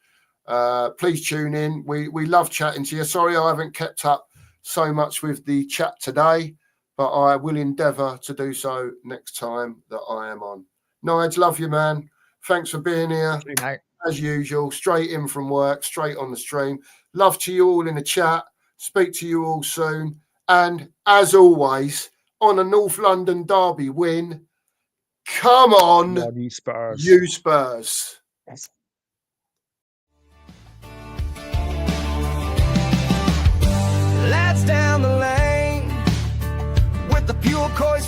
Please tune in. We love chatting to you. Sorry I haven't kept up so much with the chat today, but I will endeavour to do so next time that I am on. Nige, love you, man. Thanks for being here. As usual, straight in from work, straight on the stream. Love to you all in the chat. Speak to you all soon. And as always, on a North London derby win, come on, you Spurs. You Spurs. Yes. Lads down the lane with the Pure Coys